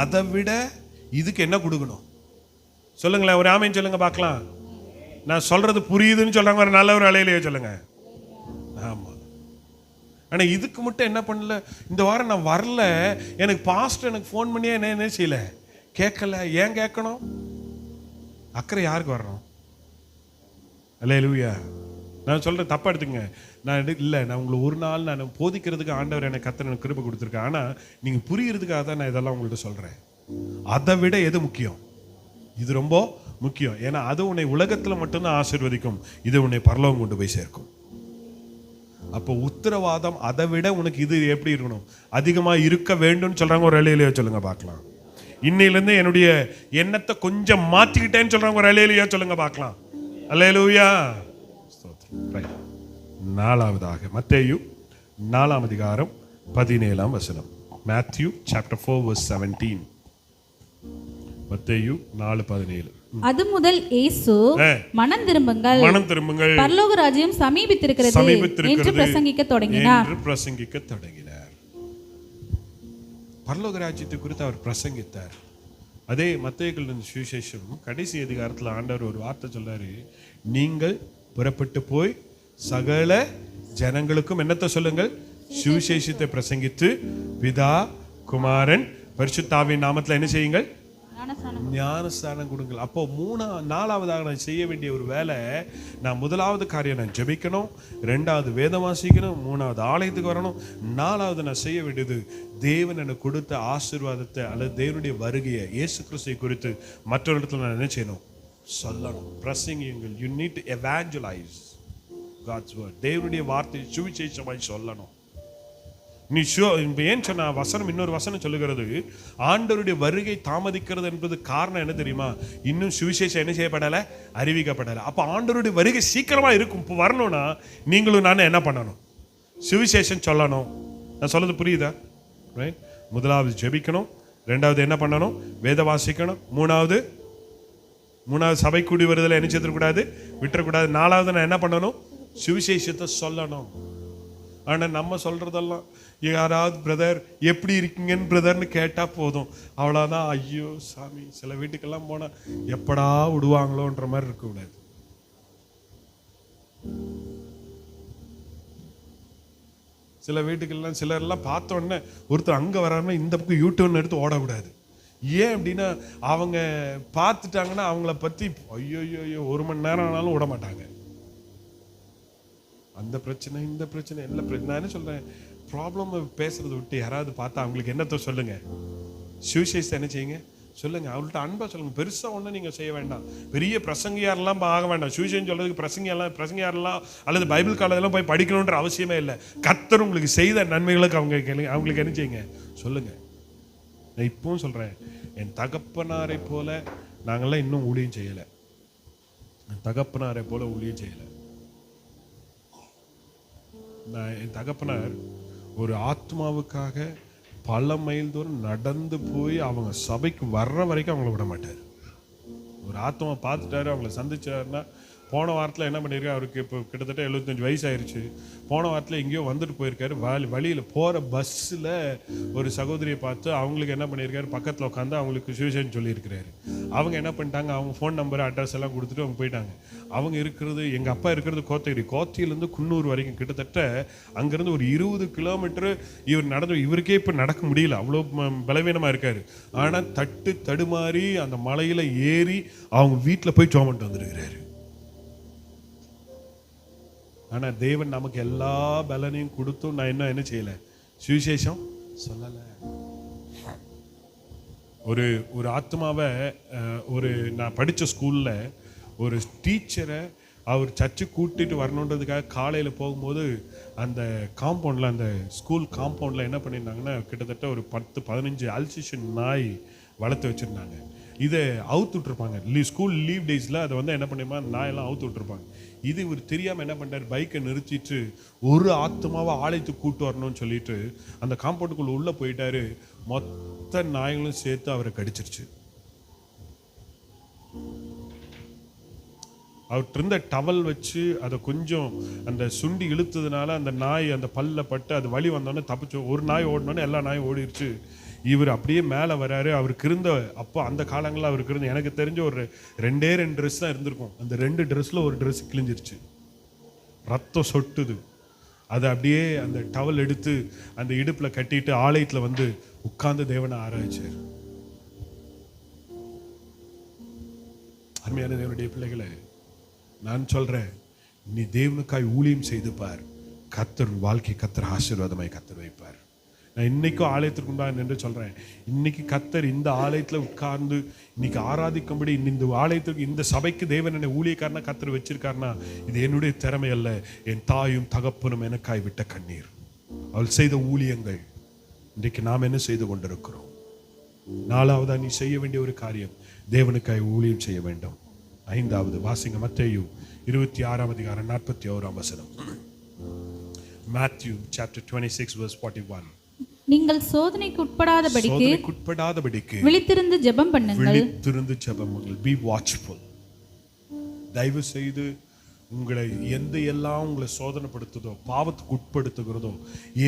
அதை விட இதுக்கு என்ன கொடுக்கணும்? சொல்லுங்களேன், ஒரு ஆமேன் சொல்லுங்க பார்க்கலாம். நான் சொல்றது புரியுதுன்னு சொல்றாங்க, ஒரு நல்ல ஒரு அல்லேலூயா சொல்லுங்க. ஆமா. ஆனா இதுக்கு மட்டும் என்ன பண்ணல? இந்த வாரம் நான் வரல, எனக்கு பாஸ்டர் எனக்கு ஃபோன் பண்ணியே என்ன செய்யல, கேட்கல. ஏன் கேட்கணும்? அக்கறை யாருக்கு வரணும்? அல்லேலூயா. நான் சொல்றேன், தப்பா எடுத்துங்க. நான் உங்களை ஒரு நாள் நான் போதிக்கிறதுக்கு ஆண்டவர் எனக்கு கர்த்தர் எனக்கு கிருபை கொடுத்துருக்கேன். ஆனா நீங்க புரியறதுக்காக தான் நான் இதெல்லாம் உங்கள்கிட்ட சொல்றேன். அதை விட எது முக்கியம்? இது ரொம்ப முக்கியம். ஏன்னா அது உன்னை உலகத்துல மட்டும்தான் ஆசீர்வதிக்கும், இது உன்னை பரலோகம் கொண்டு போய் சேர்க்கும். அப்போ உத்தரவாதம் அதை விட உனக்கு இது எப்படி இருக்கணும்? அதிகமா இருக்க வேண்டும் சொல்றாங்க. ஒரு அல்லேலூயா சொல்லுங்க பார்க்கலாம். இன்னையிலிருந்து என்னுடைய எண்ணத்தை கொஞ்சம் மாத்திக்கிட்டேன்னு சொல்றாங்க. ஒரு அல்லேலூயா சொல்லுங்க பார்க்கலாம். அல்லேலூயா. நாலாவதாக மத்தேயு 4ஆம் அதிகாரம் 17ஆம் வசனம். Matthew chapter 4 verse 17. மத்தேயு 4:17. அது முதல் இயேசு, மனம் திரும்புங்கள், பரலோக ராஜ்யம் சமீபித்திருக்கிறது என்று பிரசங்கிக்க தொடங்கினார். பரலோக ராஜ்யத்தை குறித்து அவர் பிரசங்கித்தார். அதே மத்தேயு சுவிசேஷம் கடைசி அதிகாரத்தில் ஆண்டவர் ஒரு வார்த்தை சொல்றாரு, நீங்கள் புறப்பட்டு போய் சகல ஜனங்களுக்கும் என்னத்தை சொல்லுங்கள்? சுவிசேஷத்தை பிரசங்கித்து பிதா, குமாரன், பரிசுத்த ஆவியின் நாமத்துல என்ன செய்யுங்கள்? ஞானஸ்தானம் கொடுங்கள். அப்போ நாலாவதாக நான் செய்ய வேண்டிய ஒரு வேலை, நான் முதலாவது காரியம் நான் ஜெபிக்கணும், ரெண்டாவது வேதம் வாசிக்கணும், மூணாவது ஆலயத்துக்கு வரணும், நாலாவது நான் செய்ய வேண்டியது தேவன் எனக்கு கொடுத்த ஆசீர்வாதத்தை அல்லது தேவனுடைய வருகையை இயேசு கிறிஸ்துவை குறித்து மற்றொரு இடத்துல நான் என்ன செய்யணும்? சொல்லணும். பிரசங்கியுங்கள். You need to evangelise God's word. தேவனுடைய வார்த்தை சுவிசேஷமாய் சொல்லணும். நீ ஏன் சொன்ன வசனம், இன்னொரு வசனம் சொல்லுகிறது, ஆண்டவருடைய வருகை தாமதிக்கிறது என்பது காரணம் என்ன தெரியுமா? இன்னும் சுவிசேஷம் என்ன செய்யப்படலை, அறிவிக்கப்படலை. அப்போ ஆண்டவருடைய வருகை சீக்கிரமா இருக்கும். இப்போ வரணும்னா நீங்களும் நானும் என்ன பண்ணணும்? சுவிசேஷம் சொல்லணும். நான் சொல்றது புரியுதா? ரைட். முதலாவது ஜெபிக்கணும், ரெண்டாவது என்ன பண்ணணும்? வேத வாசிக்கணும், மூணாவது சபை கூடி வருதலை என்ன செய்யக்கூடாது, விட்டுறக்கூடாது. நாலாவது நான் என்ன பண்ணணும்? சுவிசேஷத்தை சொல்லணும். ஆனா நம்ம சொல்றதெல்லாம் யாராவது பிரதர் எப்படி இருக்கீங்கன்னு பிரதர்னு கேட்டா போதும், அவ்வளோதான். ஐயோ சாமி, சில வீட்டுக்கெல்லாம் போனா எப்படா விடுவாங்களோன்ற மாதிரி இருக்கக்கூடாது. சில வீட்டுக்கெல்லாம் சிலர்லாம் பார்த்த உடனே ஒருத்தர் அங்கே வராருன்னா இந்த பக்கம் யூடியூன் எடுத்து ஓடக்கூடாது. ஏன் அப்படின்னா அவங்க பார்த்துட்டாங்கன்னா அவங்கள பற்றி ஐயோ 1 மணி நேரம் ஆனாலும் விட மாட்டாங்க. அந்த பிரச்சனை இந்த பிரச்சனை எல்லா பிரச்சனை. நான் என்ன சொல்றேன், ப்ராப்ளம் பேசுறதை விட்டு யாராவது பார்த்தா அவங்களுக்கு என்னத்தை சொல்லுங்க, சுவிசேஷத்தை என்ன செய்யுங்க சொல்லுங்க. அவங்கள்ட்ட அன்பா சொல்லுங்க. பெருசா ஒன்றும் நீங்க செய்ய வேண்டாம். பெரிய பிரசங்கியாரெல்லாம் ஆக வேண்டாம். சுவிசேஷம் சொல்றதுக்கு பிரசங்கியாரெல்லாம் அல்லது பைபிள் காலேஜெல்லாம் போய் படிக்கணுன்ற அவசியமே இல்லை. கர்த்தர் உங்களுக்கு செய்த நன்மைகளுக்கு அவங்களுக்கு என்ன செய்யுங்க சொல்லுங்க. நான் இப்பவும் சொல்றேன், என் தகப்பனாரை போல நாங்கள்லாம் இன்னும் ஊழியம் செய்யலை. என் தகப்பனாரை போல ஊழியம் செய்யலை. என் தகப்பனார் ஒரு ஆத்மாவுக்காக பல மைல் தூரம் நடந்து போய் அவங்க சபைக்கு வர்ற வரைக்கும் அவங்கள விட மாட்டார். ஒரு ஆத்மா பார்த்துட்டாரு, அவங்கள சந்திச்சாருன்னா, போன வாரத்தில் என்ன பண்ணியிருக்காரு, அவருக்கு இப்போ கிட்டத்தட்ட 75 வயசு ஆயிடுச்சு. போன வாரத்தில் எங்கேயோ வந்துட்டு போயிருக்காரு. வழியில் போகிற பஸ்ஸில் ஒரு சகோதரியை பார்த்து அவங்களுக்கு என்ன பண்ணியிருக்காரு, பக்கத்தில் உட்காந்து அவங்களுக்கு சுவிசேஷம் சொல்லியிருக்கிறாரு. அவங்க என்ன பண்ணிட்டாங்க, அவங்க ஃபோன் நம்பர் அட்ரஸ் எல்லாம் கொடுத்துட்டு அவங்க போயிட்டாங்க. அவங்க இருக்கிறது, எங்கள் அப்பா இருக்கிறது கோத்தகிரி, கோத்தியிலேருந்து குன்னூர் வரைக்கும் கிட்டத்தட்ட அங்கேருந்து ஒரு 20 கிலோமீட்டர் இவர் நடந்து, இவருக்கே இப்போ நடக்க முடியல, அவ்வளோ பலவீனமாக இருக்கார். ஆனால் தடுமாறி அந்த மலையில் ஏறி அவங்க வீட்டில் போய் ஜோமன்ட்டு வந்துருக்கிறாரு. ஆனால் தேவன் நமக்கு எல்லா பலனையும் கொடுத்தும் நான் என்ன செய்யலை, சுவிசேஷம் சொல்லலை. ஒரு ஆத்மாவை நான் படித்த ஸ்கூலில் ஒரு டீச்சரை அவர் சர்ச்சு கூட்டிட்டு வரணுன்றதுக்காக காலையில் போகும்போது அந்த காம்பவுண்டில், அந்த ஸ்கூல் காம்பவுண்டில் என்ன பண்ணியிருந்தாங்கன்னா, கிட்டத்தட்ட ஒரு 10-15 அல்சிஷன் நாய் வளர்த்து வச்சுருந்தாங்க. இதை அவுத்து விட்டுருப்பாங்க. ஸ்கூல் லீவ் டேஸில் அதை என்ன பண்ணிருமா, நாயெல்லாம் அவுத்து விட்டுருப்பாங்க. இது இவர் தெரியாமல் என்ன பண்ணார், பைக்கை நிறுத்திட்டு ஒரு ஆத்மாவை ஆலயத்துக்கு கூட்டு வரணும்னு சொல்லிட்டு அந்த காம்பவுண்டுக்குள்ள உள்ளே போயிட்டாரு. மொத்த நாய்களும் சேர்த்து அவரை கடிச்சிருச்சு. அவர்கிட்ட இருந்த டவல் வச்சு அதை கொஞ்சம் அந்த சுண்டி இழுத்ததுனால அந்த நாய் அந்த பல்ல பட்டு அது வலி வந்தோடனே தப்பிச்சு. ஒரு நாய் ஓடினோடனே எல்லா நாயும் ஓடிடுச்சு. இவர் அப்படியே மேலே வராரு. அவருக்கு இருந்த அப்போ அந்த காலங்களில் அவருக்கு இருந்த, எனக்கு தெரிஞ்ச ஒரு 2 ட்ரெஸ் தான் இருந்திருக்கும். அந்த 2 ட்ரெஸ்ஸில் ஒரு ட்ரெஸ் கிழிஞ்சிருச்சு, ரத்தம் சொட்டுது. அதை அப்படியே அந்த டவல் எடுத்து அந்த இடுப்பில் கட்டிட்டு ஆலயத்தில் உட்கார்ந்து தேவனை ஆராய்ச்சார். அருமையான தேவனுடைய பிள்ளைகளை, நான் சொல்றேன், நீ தேவனுக்காய் ஊழியம் செய்து பார், கர்த்தர் வாழ்க்கை கர்த்தர் ஆசீர்வாதமாய் கர்த்தர் வைப்பார். நான் இன்னைக்கும் ஆலயத்திற்கு உண்டான என்று சொல்றேன், இன்னைக்கு கர்த்தர் இந்த ஆலயத்தில் உட்கார்ந்து இன்னைக்கு ஆராதிக்கும்படி இந்த ஆலயத்திற்கு இந்த சபைக்கு தேவன் என்னை ஊழியக்காரனா கர்த்தர் வச்சிருக்காருனா இது என்னுடைய திறமை அல்ல, என் தாயும் தகப்பனும் எனக்காய் விட்ட கண்ணீர், அவள் செய்த ஊழியங்கள். இன்றைக்கு நாம் என்ன செய்து கொண்டிருக்கிறோம்? நாலாவதா நீ செய்ய வேண்டிய ஒரு காரியம், தேவனுக்காய் ஊழியம் செய்ய வேண்டும். 5வது வாசிங்க, மத்தேயு 26:41. Matthew chapter 26 verse 41. நீங்கள் சோதனைக்கு உட்படாதபடிக்கு விழித்திருந்து ஜெபம் பண்ணுங்கள். Be watchful. தயவு செய்து உங்களை எல்லாம் உங்களை சோதனைப்படுத்துதோ, பாவத்துக்கு உட்படுத்துகிறதோ,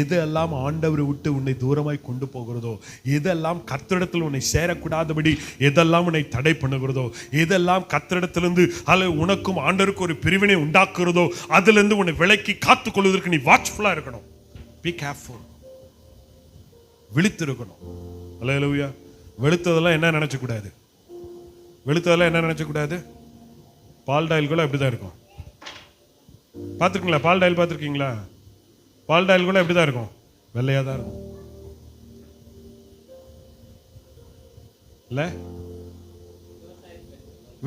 எதெல்லாம் ஆண்டவரை விட்டு உன்னை தூரமாய் கொண்டு போகிறதோ, எதெல்லாம் கர்த்தரிடத்தில் உன்னை சேரக்கூடாதபடி எதெல்லாம் உன்னை தடை பண்ணுகிறதோ, எதெல்லாம் கர்த்தரிடத்திலிருந்து அல்லது உனக்கும் ஆண்டவருக்கு ஒரு பிரிவினை உண்டாக்குறதோ, அதிலிருந்து உன்னை விலக்கி காத்துக்கொள்வதற்கு நீ வாட்ச்ஃபுல்லா இருக்கணும். Be careful. விழித்திருக்கணும். அல்லேலூயா. வெளுத்ததெல்லாம் என்ன நினைச்சக்கூடாது, வெளுத்ததெல்லாம் என்ன நினைச்சக்கூடாது. பால் டாயில் கூட அப்படிதான் இருக்கும். பார்த்துருக்கீங்களா? பால் டாயில் பார்த்துருக்கீங்களா? பால் டாயில் கூட எப்படிதான் இருக்கும், வெள்ளையாக தான் இருக்கும் இல்லை?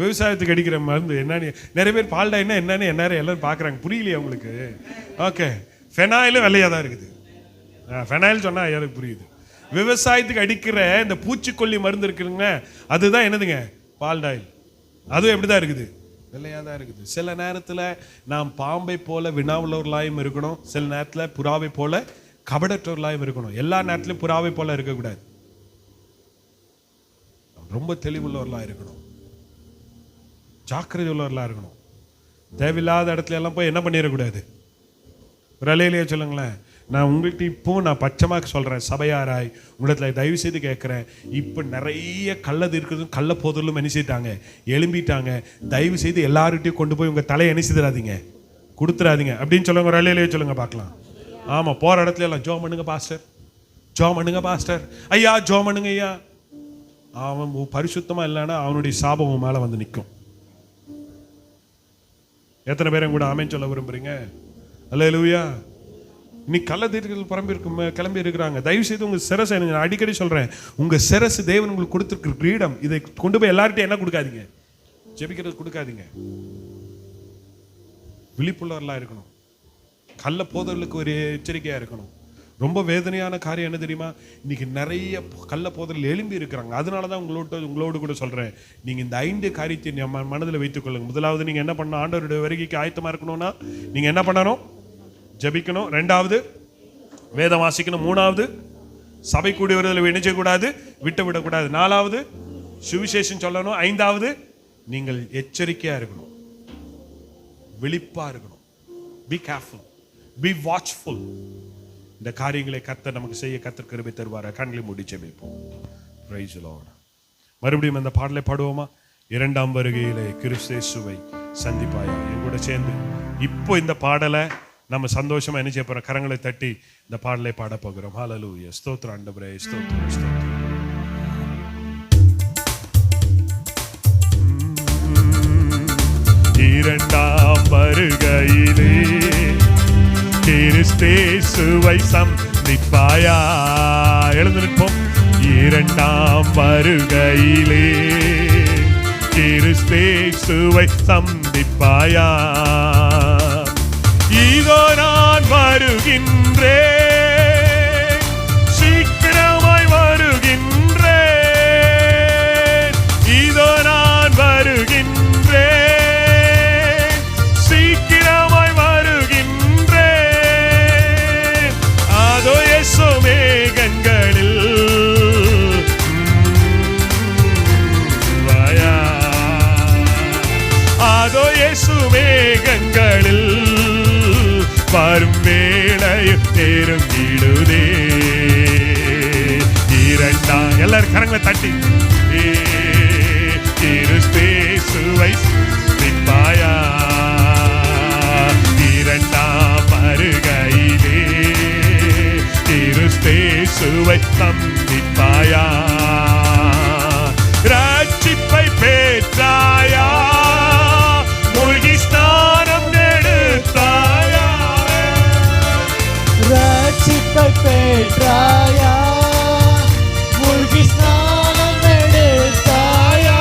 விவசாயத்துக்கு அடிக்கிற மருந்து என்னன்னு நிறைய பேர் பால் டாயின்னா என்னன்னு எல்லாரும் பார்க்குறாங்க, புரியலையா உங்களுக்கு? ஓகே, ஃபெனாயிலும் வெள்ளையாக தான் இருக்குது. ஃபெனாயில் சொன்னால் யாருக்கு புரியுது? விவசாயத்துக்கு அடிக்கிற இந்த பூச்சிக்கொல்லி மருந்து இருக்குதுங்க, அதுதான் என்னதுங்க, பால் டாயில். அதுவும் எப்படி தான் இருக்குது, வெள்ளையாக தான் இருக்குது. சில நேரத்தில் நாம் பாம்பை போல வினாவுள்ளவர்களாயும் இருக்கணும், சில நேரத்தில் புறாவை போல கபடற்றவர்களாயும் இருக்கணும். எல்லா நேரத்திலும் புறாவை போல இருக்கக்கூடாது, ரொம்ப தெளிவுள்ளவர்களாக இருக்கணும், ஜாக்கிரதை உள்ளவர்களாக இருக்கணும். தேவையில்லாத இடத்துல எல்லாம் போய் என்ன பண்ணிடக்கூடாது. ஒரு அலையிலேயே சொல்லுங்களேன். நான் உங்கள்கிட்ட இப்போ நான் பச்சைமாக சொல்கிறேன், சபையாராய் உங்களிடத்தில் தயவு செய்து கேட்குறேன். இப்போ நிறைய கள்ளது இருக்கிறதும் கள்ள போதலும் நினைச்சிட்டாங்க, எழும்பிட்டாங்க. தயவு செய்து எல்லார்கிட்டையும் கொண்டு போய் உங்கள் தலையை நினைச்சிடாதீங்க, கொடுத்துடாதீங்க அப்படின்னு சொல்லுங்க. ஒரு அலையிலேயே சொல்லுங்க பார்க்கலாம். ஆமாம், போகிற இடத்துல எல்லாம் ஜோ பண்ணுங்க பாஸ்டர், ஜோ பண்ணுங்க பாஸ்டர், ஐயா ஜோ பண்ணுங்க ஐயா. அவன் பரிசுத்தமாக இல்லைன்னா அவனுடைய சாபம் மேலே வந்து நிற்கும். எத்தனை பேரும் கூட ஆமென் சொல்ல விரும்புறீங்க? அல்லேலூயா. இன்னைக்கு கள்ள தீர்க்கதரிசிகள் கிளம்பி இருக்கிறாங்க. தயவு செய்து உங்க சிரசை, நான் அடிக்கடி சொல்றேன், உங்க சிரசு தேவன் உங்களுக்கு கொடுத்திருக்கிற கிரீடம். இதை கொண்டு போய் எல்லார்கிட்டையும் என்ன கொடுக்காதீங்க, ஜெபிக்கிறது கொடுக்காதீங்க. விழிப்புள்ளவர்களா இருக்கணும், கள்ள போதலுக்கு ஒரு எச்சரிக்கையா இருக்கணும். ரொம்ப வேதனையான காரியம் என்ன தெரியுமா, இன்னைக்கு நிறைய கள்ள போதல் எழும்பி இருக்கிறாங்க. அதனாலதான் உங்களோடு கூட சொல்றேன், நீங்க இந்த 5 காரியத்தை மனதில் வைத்துக் கொள்ளுங்க. முதலாவது, நீங்க என்ன பண்ணணும், ஆண்டவருடைய வருகைக்கு ஆயத்தமா இருக்கணும்னா நீங்க என்ன பண்ணணும், ஜெபிக்கணும். 2வது வேதம் வாசிக்கணும். 3வது சபை கூடி வருவதில் இணைச்ச கூடாது, விட்டு விடக்கூடாது. 4வது சுவிசேஷம் சொல்லணும். 5வது நீங்கள் எச்சரிக்கையா இருக்கணும், விழிப்பா இருக்கணும். Be careful, B watchful. இந்த காரியங்களை கர்த்தர் நமக்கு செய்ய கர்த்தர் கிருபை தருவார். கண்களை மூடி ஜெபிப்போம். Price the Lord. மறுபடியும் அந்த பாடலை பாடுவோமா? 2ஆம் வருகையிலே கிறிஸ்து இயேசுவை சந்திப்பாயா. என் கூட சேர்ந்து இப்போ இந்த பாடலை நம்ம சந்தோஷமா என்ன செய்ய போறோம், கரங்களை தட்டி இந்த பாடலை பாட போகிறோம். ஹல்லேலூயா. ஸ்தோத்திரம் ஆண்டவரே, ஸ்தோத்திரம் ஸ்தோத்திரம். இரண்டாம் வருகையிலே கிறிஸ்து இயேசுவை சந்திப்பாயா. எழுந்து நிற்போம். இரண்டாம் வருகையிலே கிறிஸ்து இயேசுவை சந்திப்பாயா. இதோ நான் வருகின்றேன், சீக்கிரமாய் வருகின்றேன். இதோ நான் வருகின்றேன், சீக்கிரமாய் வருகின்றேன். அதோ இயேசு மேகங்களில் வாயா. அதோ இயேசு மேகங்களில் வரும் வேளையும் நெருங்கிடுதே. எல்லாரும் கரங்களை தட்டி கிறிஸ்து இயேசுவை சந்திப்பாயா. இரண்டாம் வருகையிலே கிறிஸ்து இயேசுவை சந்திப்பாயா. ரட்சிப்பை பெற்றாயா, மூழ்கி ஸ்நானம் எடுத்தாயா. ரட்சிப்பை பெற்றாயா, மூழ்கி ஸ்நானம் எடுத்தாயா.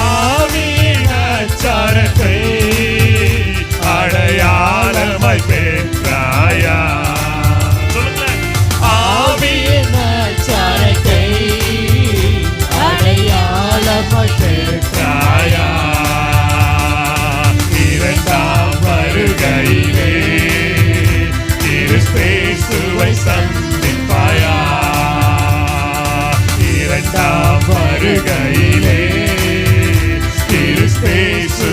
ஆவியின் அச்சாரத்தை அடையாளமாய் பெற்றாயா. ஆவியின் அச்சாரத்தை அடையாளமாய் பெற்றாயா. இரண்டாம் வருகையிலே கிறிஸ்து இயேசுவை சந்திப்பாயா. இரண்டாம் வருகையிலே கிறிஸ்து இயேசு